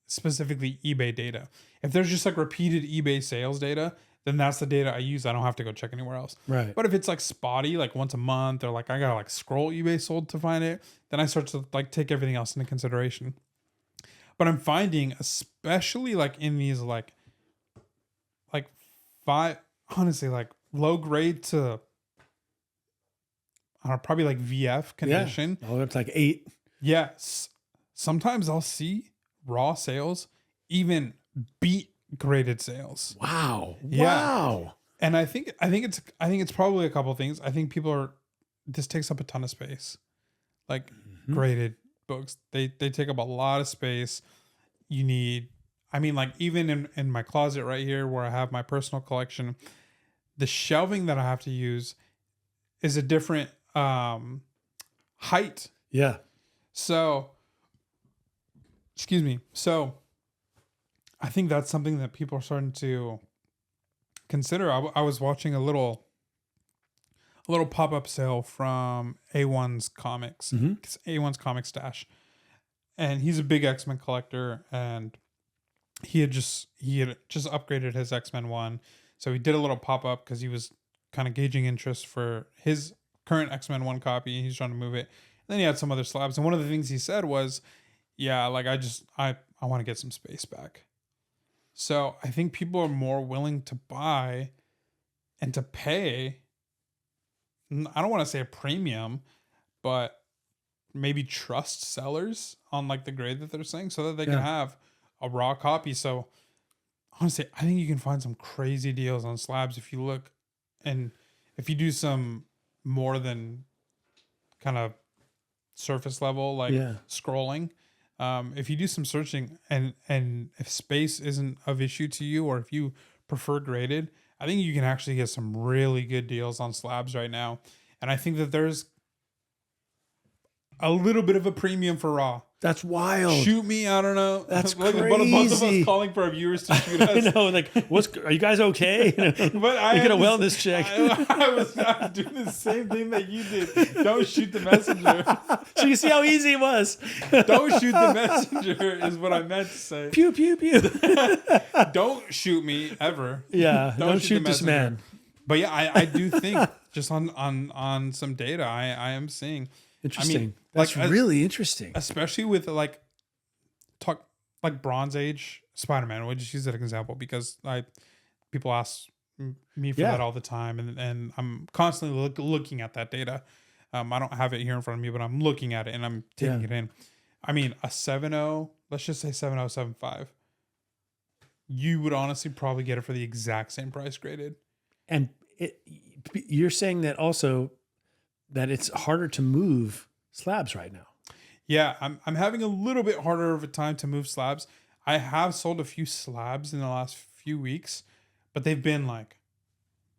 specifically eBay data, if there's just like repeated eBay sales data, then that's the data I use. I don't have to go check anywhere else. Right. But if it's like spotty, like once a month, or like I gotta like scroll eBay Sold to find it, then I start to like take everything else into consideration. But I'm finding, especially like in these like honestly, like low grade to, I don't know, probably like VF condition. Yeah. It's like 8. Yes. Sometimes I'll see raw sales even beat graded sales. Wow. Yeah. Wow. And I think it's probably a couple of things. I think this takes up a ton of space. Like graded books. They take up a lot of space. You need, I mean, like even in my closet right here where I have my personal collection, the shelving that I have to use is a different height. Yeah. So, excuse me. So I think that's something that people are starting to consider. I was watching a little pop-up sale from A1's Comics. It's A1's Comic Stash. And he's a big X-Men collector, and he had just upgraded his X-Men 1. So he did a little pop-up because he was kind of gauging interest for his current X-Men 1 copy. He's trying to move it. And then he had some other slabs. And one of the things he said was, yeah, like I want to get some space back. So I think people are more willing to buy and to pay, I don't want to say a premium, but maybe trust sellers on like the grade that they're saying so that they can have a raw copy. So honestly, I think you can find some crazy deals on slabs if you look, and if you do some more than kind of surface level, like scrolling, if you do some searching and if space isn't of issue to you, or if you prefer graded, I think you can actually get some really good deals on slabs right now. And I think that there's a little bit of a premium for raw. That's wild. Shoot me, I don't know. That's like crazy. Both of us calling for our viewers to shoot us. I know, like, are you guys okay? But I get a wellness check. I was doing the same thing that you did. Don't shoot the messenger. So you see how easy it was. Don't shoot the messenger is what I meant to say. Pew, pew, pew. Don't shoot me ever. Yeah, don't shoot this man. But yeah, I do think just on some data, I am seeing. Interesting. I mean, that's like, really interesting. Especially with like Bronze Age Spider-Man. We'll just use that example because people ask me for that all the time, and I'm constantly looking at that data. I don't have it here in front of me, but I'm looking at it and I'm taking it in. I mean, a 7.0, let's just say 7.075. You would honestly probably get it for the exact same price graded. And you're saying that also that it's harder to move slabs right now. Yeah, I'm having a little bit harder of a time to move slabs. I have sold a few slabs in the last few weeks, but they've been like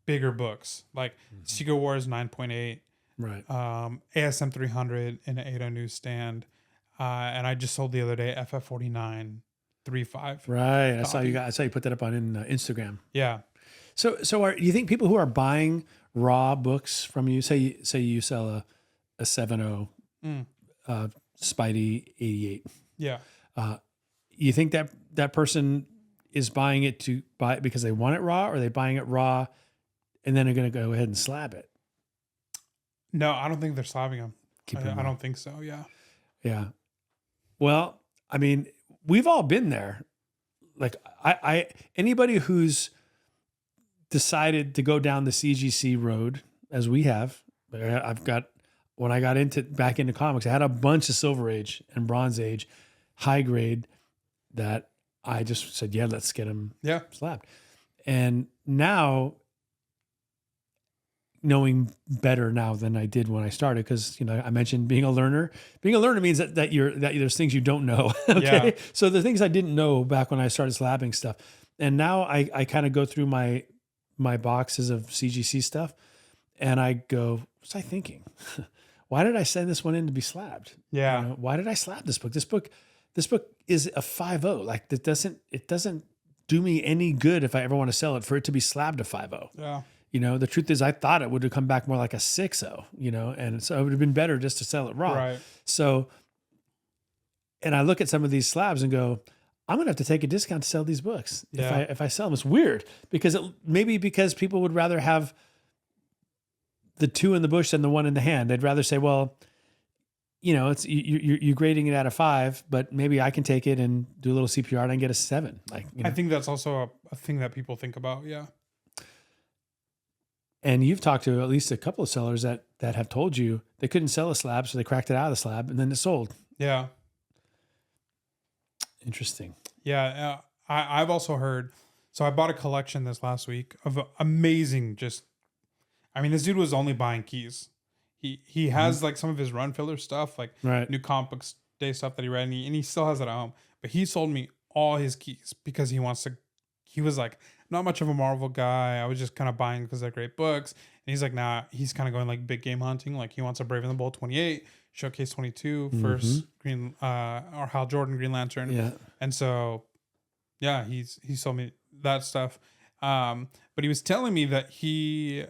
bigger books, like Secret Wars 9.8, right? ASM 300 in an 8.0 newsstand, and I just sold the other day FF49 3.5. Right, I saw you put that up on Instagram. Yeah. So you think people who are buying raw books from you, say you sell a 7.0 Spidey 88. Yeah. You think that person is buying it to buy it because they want it raw, or are they buying it raw and then they're going to go ahead and slab it? No, I don't think they're slabbing them. I don't think so. Yeah. Yeah. Well, I mean, we've all been there. Like anybody who's decided to go down the CGC road, as we have, when I got back into comics, I had a bunch of Silver Age and Bronze Age high grade that I just said, yeah, let's get them slabbed. And now, knowing better now than I did when I started, because I mentioned being a learner. Being a learner means that there's things you don't know. Okay, so the things I didn't know back when I started slabbing stuff, and now I kind of go through my boxes of CGC stuff, and I go, what was I thinking? Why did I send this one in to be slabbed? Yeah. Why did I slab this book? This book is a 5.0. Like it doesn't do me any good if I ever want to sell it for it to be slabbed a 5.0. Yeah. The truth is I thought it would have come back more like a 6.0, and so it would have been better just to sell it raw. Right. So, and I look at some of these slabs and go, I'm going to have to take a discount to sell these books. If I sell them. It's weird because because people would rather have the 2 in the bush than the 1 in the hand. They'd rather say, well, it's you're grading it out of 5, but maybe I can take it and do a little CPR and get a 7. I think that's also a thing that people think about. Yeah. And you've talked to at least a couple of sellers that have told you they couldn't sell a slab, so they cracked it out of the slab and then it sold. Yeah. Interesting. Yeah. I've also heard, so I bought a collection this last week of amazing, this dude was only buying keys. He has like some of his run filler stuff, like Right. new comic book day stuff that he read, and he still has it at home. But he sold me all his keys because he wants to. He was like, not much of a Marvel guy. I was just kind of buying because they're great books. And he's like, nah, he's kind of going like big game hunting. Like he wants a Brave and the Bold 28, Showcase 22, first Green or Hal Jordan Green Lantern. Yeah. And so, yeah, he sold me that stuff. But he was telling me that he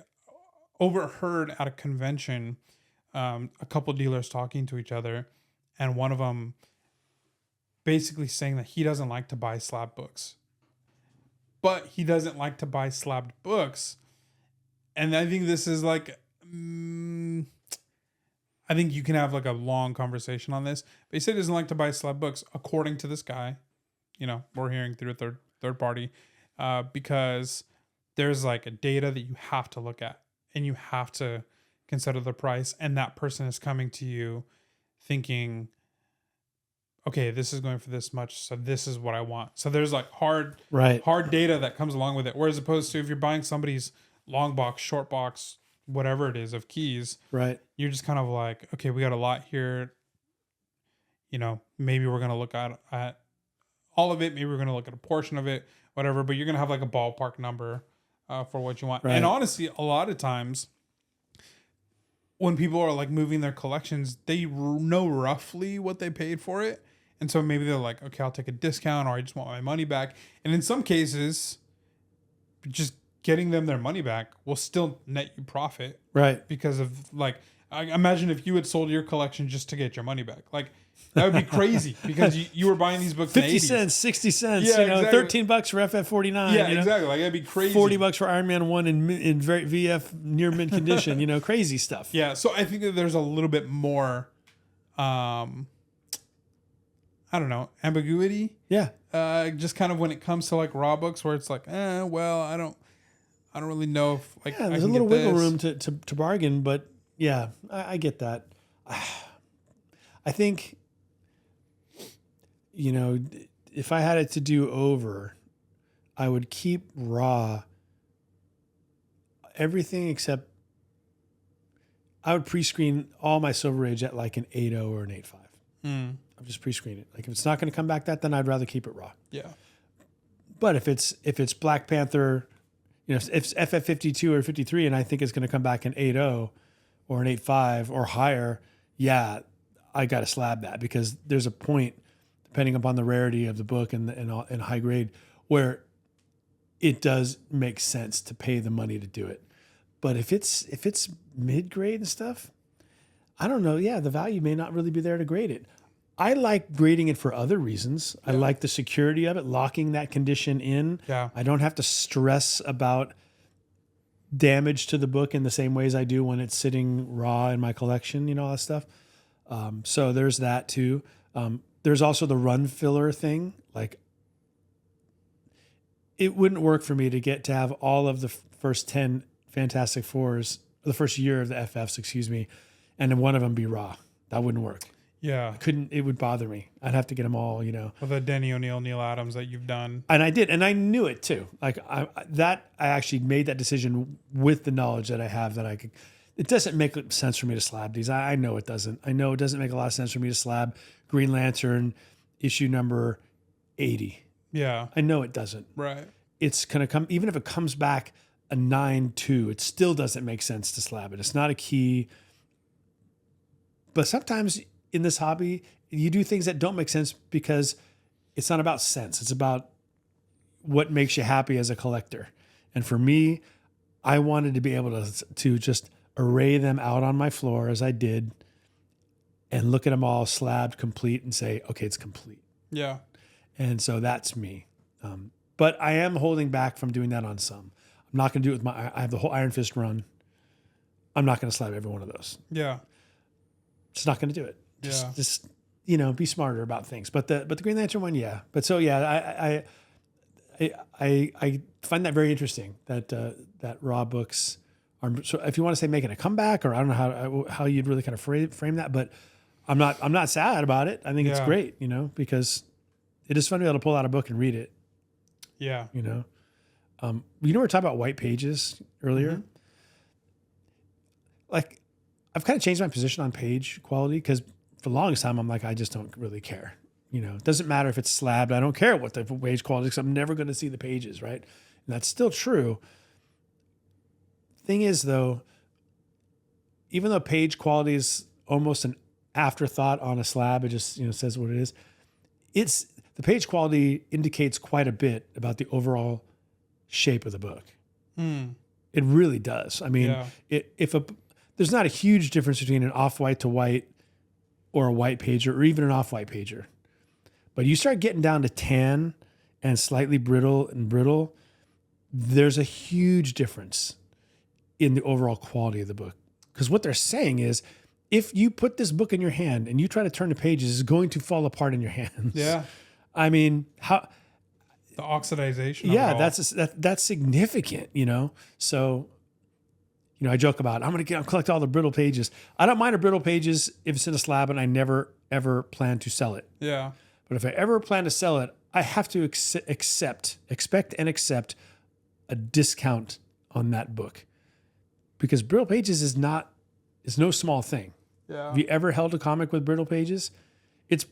overheard at a convention a couple dealers talking to each other, and one of them basically saying that he doesn't like to buy slab books. But he doesn't like to buy slabbed books. And I think this is like, I think you can have like a long conversation on this. But he said he doesn't like to buy slab books, according to this guy. You know, we're hearing through a third party, because there's like a data that you have to look at, and you have to consider the price. And that person is coming to you thinking, okay, this is going for this much, so this is what I want. So there's like hard data that comes along with it. Whereas opposed to if you're buying somebody's long box, short box, whatever it is of keys, right, you're just kind of like, okay, we got a lot here. You know, maybe we're gonna look at all of it. Maybe we're gonna look at a portion of it, whatever. But you're gonna have like a ballpark number for what you want. Right. And honestly, a lot of times when people are like moving their collections, they know roughly what they paid for it. And so maybe they're like, okay, I'll take a discount, or I just want my money back. And in some cases, just getting them their money back will still net you profit. Right. Because of like, I imagine if you had sold your collection just to get your money back, like that would be crazy because you were buying these books 50 in the 80s. cents, 60 cents, Yeah, exactly. exactly. $13 for FF49. Yeah, exactly. Like that'd be crazy. $40 for Iron Man 1 in very VF near mint condition, crazy stuff. Yeah. So I think that there's a little bit more, I don't know, ambiguity. Yeah. Just kind of when it comes to like raw books where it's like, well, I don't really know if like Yeah, I there's can a little get wiggle this. room to bargain, but yeah, I get that. I think, if I had it to do over, I would keep raw everything except I would pre-screen all my Silver Age at like an 8.0 or an 8.5. I'll just pre-screen it. Like if it's not going to come back then I'd rather keep it raw. Yeah. But if it's Black Panther, if it's FF52 or 53 and I think it's going to come back an 8.0 or an 8.5 or higher, yeah, I got to slab that because there's a point, depending upon the rarity of the book and high grade, where it does make sense to pay the money to do it. But if it's mid grade and stuff, I don't know. Yeah, the value may not really be there to grade it. I like grading it for other reasons. Yeah. I like the security of it, locking that condition in. Yeah. I don't have to stress about damage to the book in the same ways I do when it's sitting raw in my collection, all that stuff. So there's that too. There's also the run filler thing. Like it wouldn't work for me to have all of the first 10 Fantastic Fours, the first year of the FFs, and then one of them be raw. That wouldn't work. Yeah. It would bother me. I'd have to get them all, Well, the Denny O'Neil, Neil Adams that you've done. And I did. And I knew it too. Like I actually made that decision with the knowledge that I have that I could. It doesn't make sense for me to slab these. I know it doesn't. I know it doesn't make a lot of sense for me to slab Green Lantern issue number 80. Yeah. I know it doesn't. Right. It's going to come, even if it comes back a 9.2, it still doesn't make sense to slab it. It's not a key. But sometimes in this hobby, you do things that don't make sense because it's not about sense. It's about what makes you happy as a collector. And for me, I wanted to be able to just array them out on my floor as I did and look at them all slabbed complete and say, okay, it's complete. Yeah. And so that's me. But I am holding back from doing that on some. I'm not going to do it with I have the whole Iron Fist run. I'm not going to slab every one of those. Yeah. Just not going to do it. Yeah. Just be smarter about things. But the Green Lantern one, yeah. But so yeah, I find that very interesting that raw books are. So if you want to say making a comeback, or I don't know how you'd really kind of frame that, but I'm not sad about it. I think it's great, because it is fun to be able to pull out a book and read it. Yeah. We were talking about white pages earlier. Mm-hmm. Like, I've kind of changed my position on page quality because for the longest time I'm like, I just don't really care. You know, it doesn't matter if it's slabbed. I don't care what the page quality is because I'm never going to see the pages, right? And that's still true. Thing is, though, even though page quality is almost an afterthought on a slab, it just says what it is. It's the page quality indicates quite a bit about the overall shape of the book. It really does. I mean, there's not a huge difference between an off-white to white or a white pager or even an off-white pager. But you start getting down to tan and slightly brittle, there's a huge difference in the overall quality of the book. Because what they're saying is, if you put this book in your hand and you try to turn the pages, it's going to fall apart in your hands. Yeah. I mean, how... The oxidization. Yeah, that's significant, So, I joke about it. I'm going to collect all the brittle pages. I don't mind the brittle pages if it's in a slab and I never, ever plan to sell it. Yeah. But if I ever plan to sell it, I have to expect a discount on that book. Because brittle pages is no small thing. Yeah. Have you ever held a comic with brittle pages? It's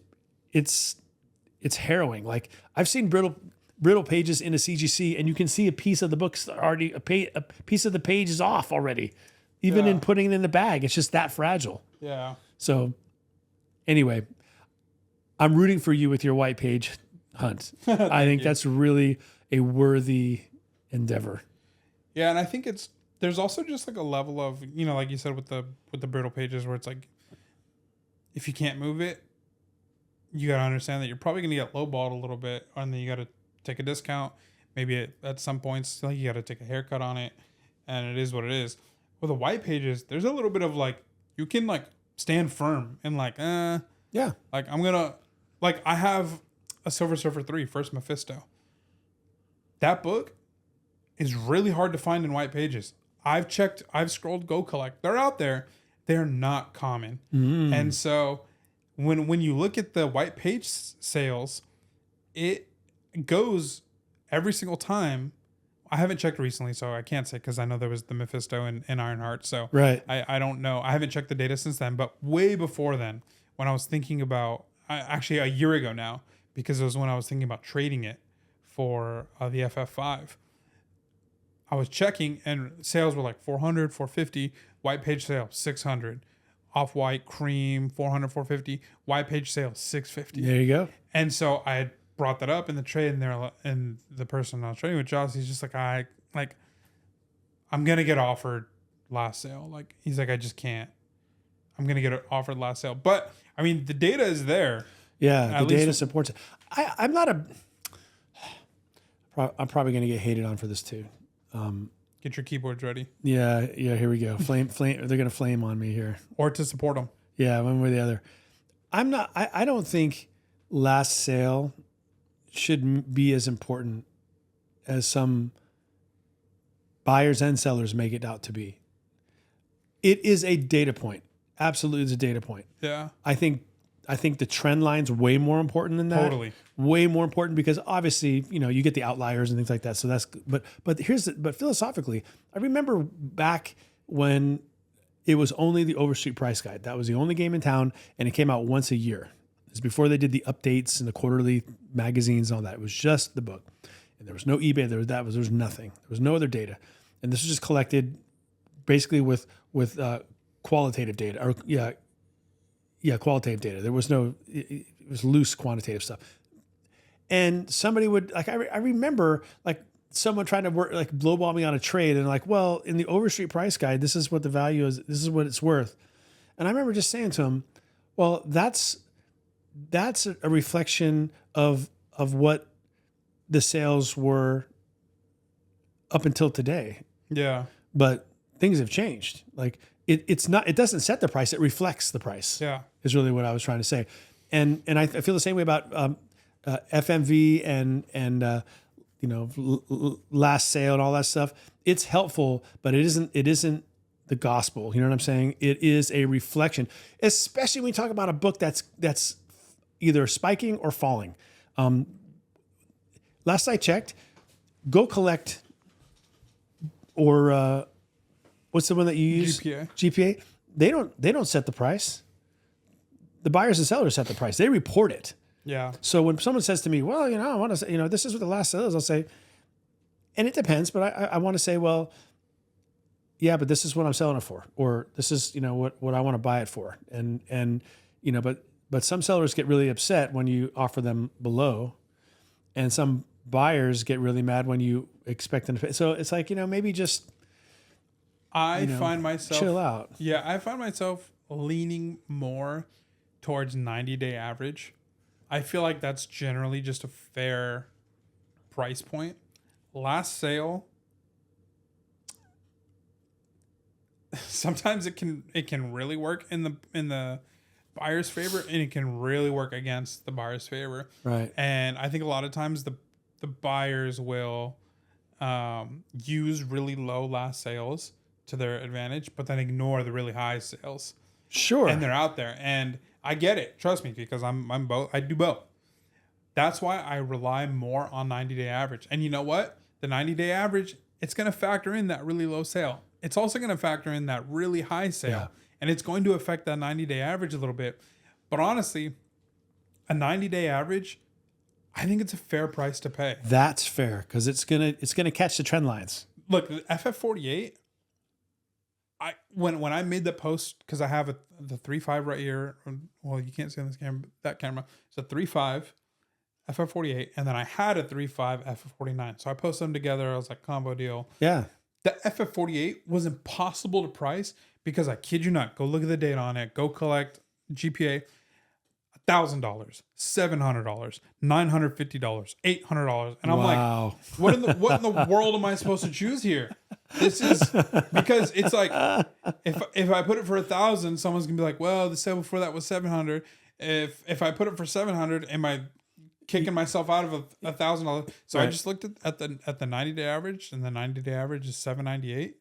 harrowing. Like, I've seen brittle pages in a CGC, and you can see a piece of the book's already a piece of the page is off already, even in putting it in the bag. It's just that fragile. Yeah. So, anyway, I'm rooting for you with your white page hunt. I think that's really a worthy endeavor. Yeah, and I think there's also just like a level of, like you said with the brittle pages, where it's like, if you can't move it, you got to understand that you're probably going to get lowballed a little bit, and then you got to take a discount. Maybe at some points, like, you got to take a haircut on it, and it is what it is. With the white pages, there's a little bit of like, you can like stand firm and like, yeah. Like, I have a Silver Surfer 3, First Mephisto. That book is really hard to find in white pages. I've scrolled Go Collect. They're out there. They're not common. And so when you look at the white page sales, it goes every single time. I haven't checked recently, so I can't say, because I know there was the Mephisto and Ironheart. So right. I don't know. I haven't checked the data since then, but way before then, when I was thinking about, actually a year ago now, because it was when I was thinking about trading it for the FF5. I was checking, and sales were like 400, 450, white page sale 600, off-white cream 400, 450, white page sale 650. There you go. And so I brought that up in the trade, and the person I was trading with, Josh, he's just like, I'm gonna get offered last sale. Like, he's like, I just can't. I'm gonna get offered last sale, but I mean, the data is there. Yeah, the data supports it. I'm probably gonna get hated on for this too. Get your keyboards ready. Yeah. Here we go. Flame. They're gonna flame on me here. Or to support them. Yeah, one way or the other. I don't think last sale should be as important as some buyers and sellers make it out to be. It is a data point. Absolutely, it's a data point. Yeah. I think the trend line's way more important than that. Totally. Way more important, because obviously, you get the outliers and things like that. So that's, but philosophically, I remember back when it was only the Overstreet Price Guide. That was the only game in town, and it came out once a year. It was before they did the updates and the quarterly magazines and all that. It was just the book. And there was no eBay. There was nothing. There was no other data. And this was just collected basically with qualitative data, or qualitative data. There was it was loose quantitative stuff. And somebody would, like, I remember like someone trying to lowball me on a trade, and like, well, in the Overstreet Price Guide, this is what the value is. This is what it's worth. And I remember just saying to him, well, that's a reflection of what the sales were up until today. Yeah. But things have changed. Like, it doesn't set the price, it reflects the price. Yeah. Is really what I was trying to say. And I feel the same way about FMV and last sale and all that stuff. It's helpful, but it isn't the gospel. You know what I'm saying? It is a reflection, especially when you talk about a book that's either spiking or falling. Last I checked, Go Collect or what's the one that you use? GPA. GPA. they don't set the price. The buyers and sellers set the price. They report it. Yeah. So when someone says to me, well, I want to say, this is what the last sale is, I'll say, and it depends, but I want to say, well, yeah, but this is what I'm selling it for, or this is, what I want to buy it for. And but some sellers get really upset when you offer them below, and some buyers get really mad when you expect them to pay. So it's like, maybe just, I find myself chill out. Yeah. I find myself leaning more towards 90-day average. I feel like that's generally just a fair price point. Last sale, sometimes it can really work in the buyer's favor, and it can really work against the buyer's favor. Right. And I think a lot of times the buyers will use really low last sales to their advantage, but then ignore the really high sales. Sure. And they're out there, and I get it. Trust me, because I'm both. I do both. That's why I rely more on 90-day average. And you know what? The 90-day average, it's going to factor in that really low sale. It's also going to factor in that really high sale. Yeah. And it's going to affect that 90-day average a little bit. But honestly, a 90-day average, I think it's a fair price to pay. That's fair, because it's gonna catch the trend lines. Look, the FF48, when I made the post, because I have the 3.5 right here. Well, you can't see on this camera, that camera. It's a 3.5 FF48, and then I had a 3.5 FF49. So I posted them together. I was like, combo deal. Yeah. The FF48 was impossible to price because, I kid you not, go look at the data on it. Go collect GPA. $1,000, $700, $950, $800, and I'm like, what in the world am I supposed to choose here? This is because it's like, if I put it for 1,000, someone's gonna be like, well, the sale before that was 700. If I put it for 700, am I kicking myself out of $1,000? So right. I just looked at the 90-day average, and the 90-day average is 798.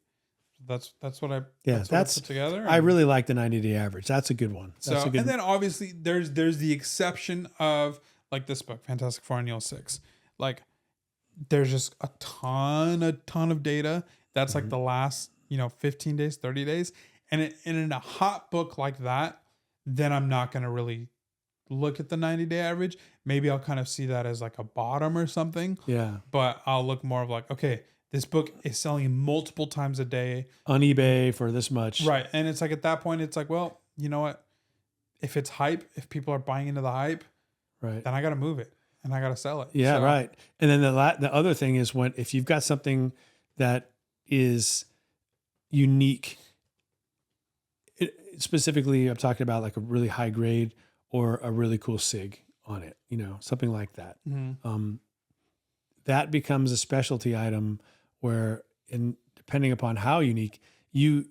That's what I put together. I really like the 90-day average. That's a good one. And then obviously there's the exception of like this book, Fantastic Four and Neil 6. Like there's just a ton of data that's like the last 15 days, 30 days, and in a hot book like that, then I'm not gonna really look at the 90-day average. Maybe I'll kind of see that as like a bottom or something. Yeah. But I'll look more of like, okay, this book is selling multiple times a day on eBay for this much. Right. And it's like, at that point, it's like, well, you know what? If it's hype, if people are buying into the hype, right, then I got to move it and I got to sell it. Yeah. So. Right. And then the other thing is, if you've got something that is unique, specifically, I'm talking about like a really high grade or a really cool SIG on it, something like that. Mm-hmm. That becomes a specialty item where, depending upon how unique, you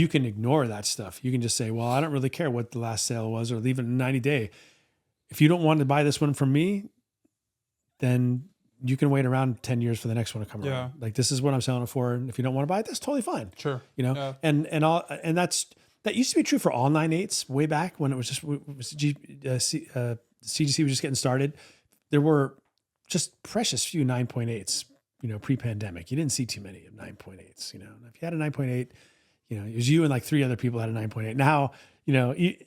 can ignore that stuff. You can just say, well, I don't really care what the last sale was, or leave it in 90-day. If you don't want to buy this one from me, then you can wait around 10 years for the next one to come around. Like, this is what I'm selling it for. And if you don't want to buy it, that's totally fine. Sure. And that used to be true for all 9.8s way back when it was just CGC was just getting started. There were just precious few 9.8s, pre-pandemic. You didn't see too many of 9.8s, If you had a 9.8, it was you and like 3 other people had a 9.8. Now,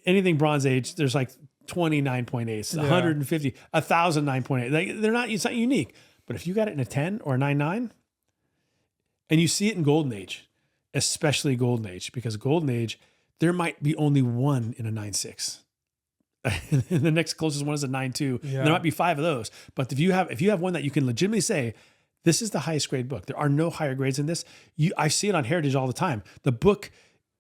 anything Bronze Age, there's like 20 9.8s, 150, 1,000 9.8. Like, it's not unique. But if you got it in a 10 or a 9.9, and you see it in Golden Age, especially Golden Age, because Golden Age, there might be only one in a 9.6. And the next closest one is a 9.2. Yeah. There might be 5 of those. But if you have one that you can legitimately say, this is the highest grade book, there are no higher grades in this. I see it on Heritage all the time. The book,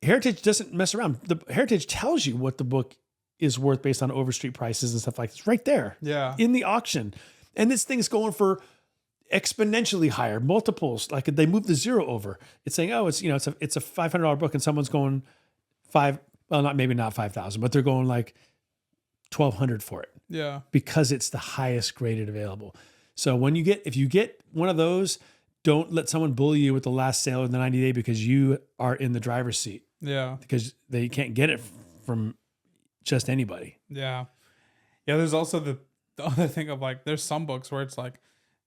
Heritage doesn't mess around. The Heritage tells you what the book is worth based on overstreet prices and stuff like this, right there. Yeah. In the auction. And this thing's going for exponentially higher, multiples. Like, they move the 0 over. It's saying, oh, it's a $500 book, and someone's going maybe not 5,000, but they're going like 1,200 for it. Yeah. Because it's the highest graded available. So if you get one of those, don't let someone bully you with the last sale in the 90-day because you are in the driver's seat. Yeah. Because they can't get it from just anybody. Yeah. Yeah. There's also the other thing of like, there's some books where it's like,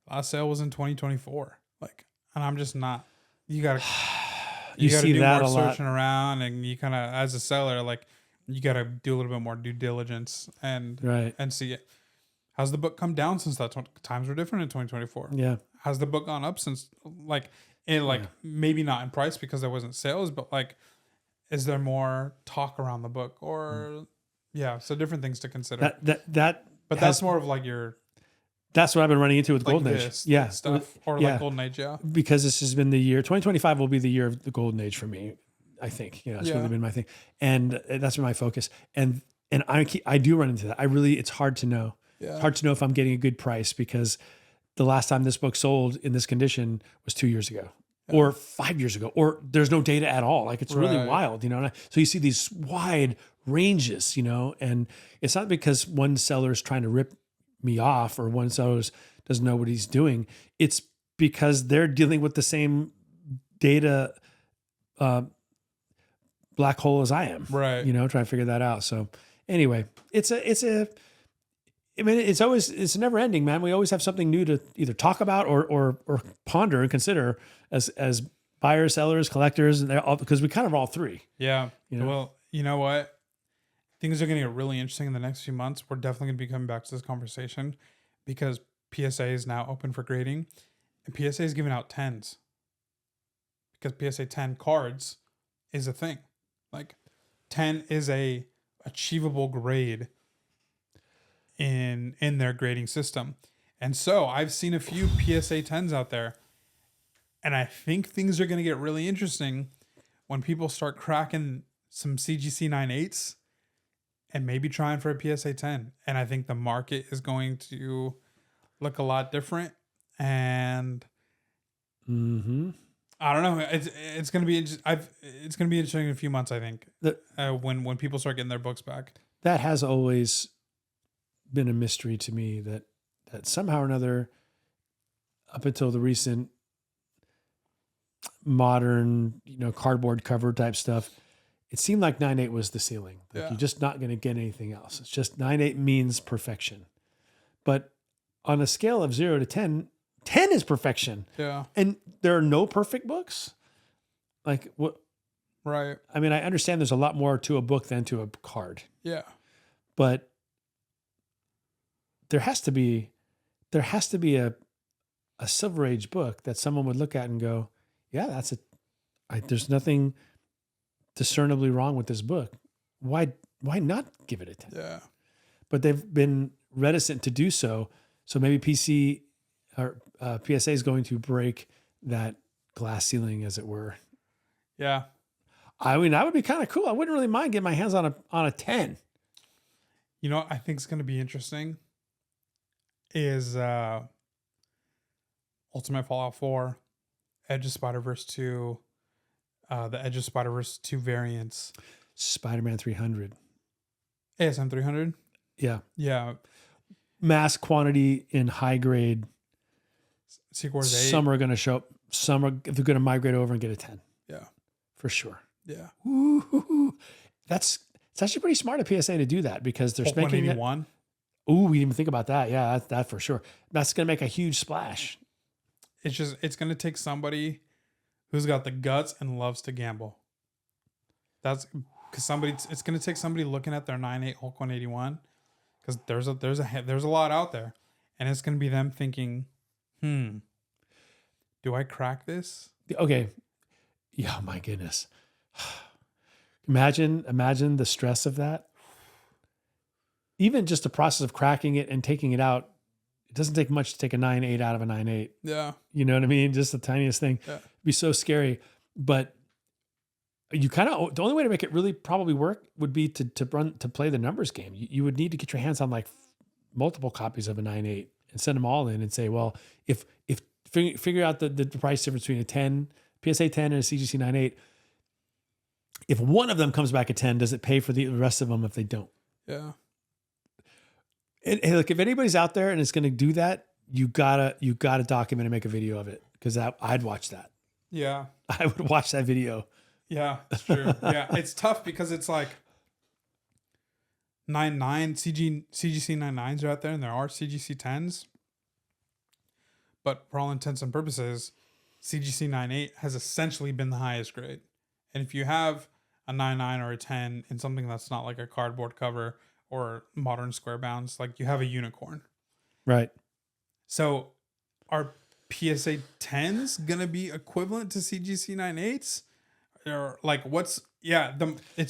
last sale was in 2024. Like, and I'm just not, you gotta. You gotta see do that more a lot. searching around, and you kind of, as a seller, like you gotta do a little bit more due diligence and Right. see it. Has the book come down since that? Times were different in 2024. Yeah. Has the book gone up since, like, maybe not in price because there wasn't sales, but like, is there more talk around the book, or so different things to consider. But that's more of like your, that's what I've been running into with like Golden Age. Yeah. stuff, or Yeah. like Golden Age. Yeah. Because this has been the year, 2025 will be the year of the Golden Age for me. I think, it's really been my thing. And that's been my focus. And I do run into that. It's hard to know. Yeah. It's hard to know if I'm getting a good price, because the last time this book sold in this condition was 2 years ago or 5 years ago, or there's no data at all. Like, it's really wild, And so you see these wide ranges, and it's not because one seller is trying to rip me off or one seller doesn't know what he's doing. It's because they're dealing with the same data black hole as I am, Right. trying to figure that out. So anyway, it's a never ending, man. We always have something new to either talk about or ponder and consider as buyers, sellers, collectors, and they're all, because we kind of all three. Yeah. Well, you know what? Things are going to get really interesting in the next few months. We're definitely going to be coming back to this conversation because PSA is now open for grading, and PSA is giving out 10s because PSA 10 cards is a thing. Like, 10 is a achievable grade in their grading system. And so I've seen a few PSA 10s out there, and I think things are going to get really interesting when people start cracking some CGC 9.8s and maybe trying for a PSA 10. And I think the market is going to look a lot different. And I don't know. It's going to be it's going to be interesting in a few months, I think, when people start getting their books back. That has always been a mystery to me, that somehow or another, up until the recent modern, cardboard cover type stuff, it seemed like 9.8 was the ceiling. Like, you're just not going to get anything else. It's just 9.8 means perfection. But on a scale of 0 to 10, 10 is perfection. Yeah. And there are no perfect books. Like, what? Right. I mean, I understand there's a lot more to a book than to a card. Yeah. But there has to be a Silver Age book that someone would look at and go, yeah, there's nothing discernibly wrong with this book. Why not give it a 10? Yeah. But they've been reticent to do so. So maybe PSA is going to break that glass ceiling, as it were. Yeah. I mean, that would be kind of cool. I wouldn't really mind getting my hands on a 10. You know what I think is going to be interesting is Ultimate Fallout 4, Edge of Spider-Verse 2, the Edge of Spider-Verse 2 variants. Spider-Man 300. ASM 300? Yeah. Yeah. Mass quantity in high grade. Secret Wars 8. Some are going to show up. Some are they're going to migrate over and get a 10. Yeah. For sure. Yeah. Ooh, it's actually pretty smart of PSA to do that, because they're making it. 181. Ooh, we didn't even think about that. Yeah, that for sure. That's going to make a huge splash. It's going to take somebody who's got the guts and loves to gamble. That's because it's going to take somebody looking at their 9.8 Hulk 181, because there's a lot out there, and it's going to be them thinking, do I crack this? Okay. Yeah, my goodness. Imagine the stress of that. Even just the process of cracking it and taking it out, it doesn't take much to take a 9.8 out of a 9.8. Yeah. You know what I mean? Just the tiniest thing. Yeah. It'd be so scary. But you the only way to make it really probably work would be to play the numbers game. You would need to get your hands on like multiple copies of a 9.8 and send them all in and say, well, if figure out the price difference between a 10, PSA 10 and a CGC 9.8. If one of them comes back at 10, does it pay for the rest of them if they don't? Yeah. And hey, look, if anybody's out there and it's going to do that, you gotta document and make a video of it, because I'd watch that. Yeah. I would watch that video. Yeah, that's true. Yeah, it's tough because it's like 9.9 CGC 9.9s are out there, and there are CGC 10s. But for all intents and purposes, CGC 9.8 has essentially been the highest grade. And if you have a 9.9 or a 10 in something that's not like a cardboard cover or modern square bounds, like you have a unicorn. Right. So are PSA 10s going to be equivalent to CGC 9.8s? Or like it's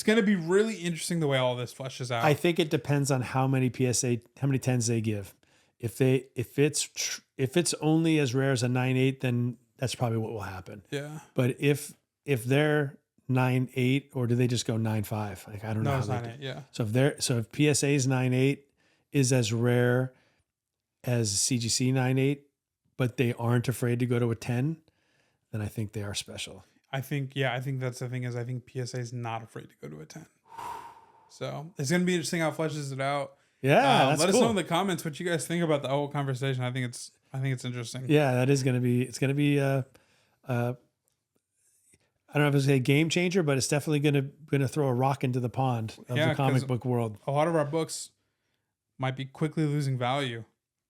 going to be really interesting the way all this fleshes out. I think it depends on how many 10s they give. If it's only as rare as a 9.8, then that's probably what will happen. Yeah. But if they're 9.8, or do they just go 9.5? Like I don't know. No, how it's they 9.8. Yeah. So if PSA's 9.8 is as rare as CGC 9.8, but they aren't afraid to go to a 10, then I think they are special. I think that's the thing is I think PSA is not afraid to go to a 10. So it's going to be interesting how it fleshes it out. Yeah, let us know in the comments what you guys think about the whole conversation. I think it's interesting. Yeah, that is going to be. It's going to be. I don't know if it's a game changer, but it's definitely going to throw a rock into the pond of the comic book world. A lot of our books might be quickly losing value.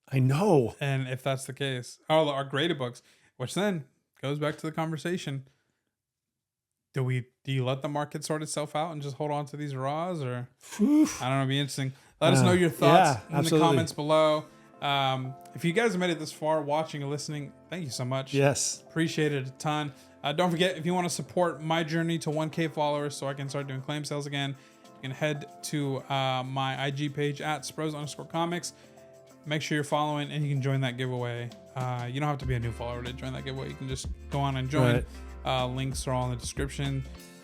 I know. And if that's the case, our graded books, which then goes back to the conversation. Do you let the market sort itself out and just hold on to these raws, or I don't know, it'd be interesting. Let us know your thoughts in the comments below. If you guys have made it this far, watching or listening, thank you so much. Yes. Appreciate it a ton. Don't forget, if you want to support my journey to 1K followers so I can start doing claim sales again, you can head to my IG page at Spros_comics. Make sure you're following and you can join that giveaway. You don't have to be a new follower to join that giveaway. You can just go on and join. Right. Links are all in the description.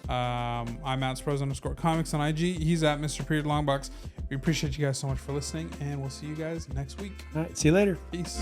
I'm at Spros_comics on IG. He's at Mr. Longbox. We appreciate you guys so much for listening, and we'll see you guys next week. All right. See you later. Peace.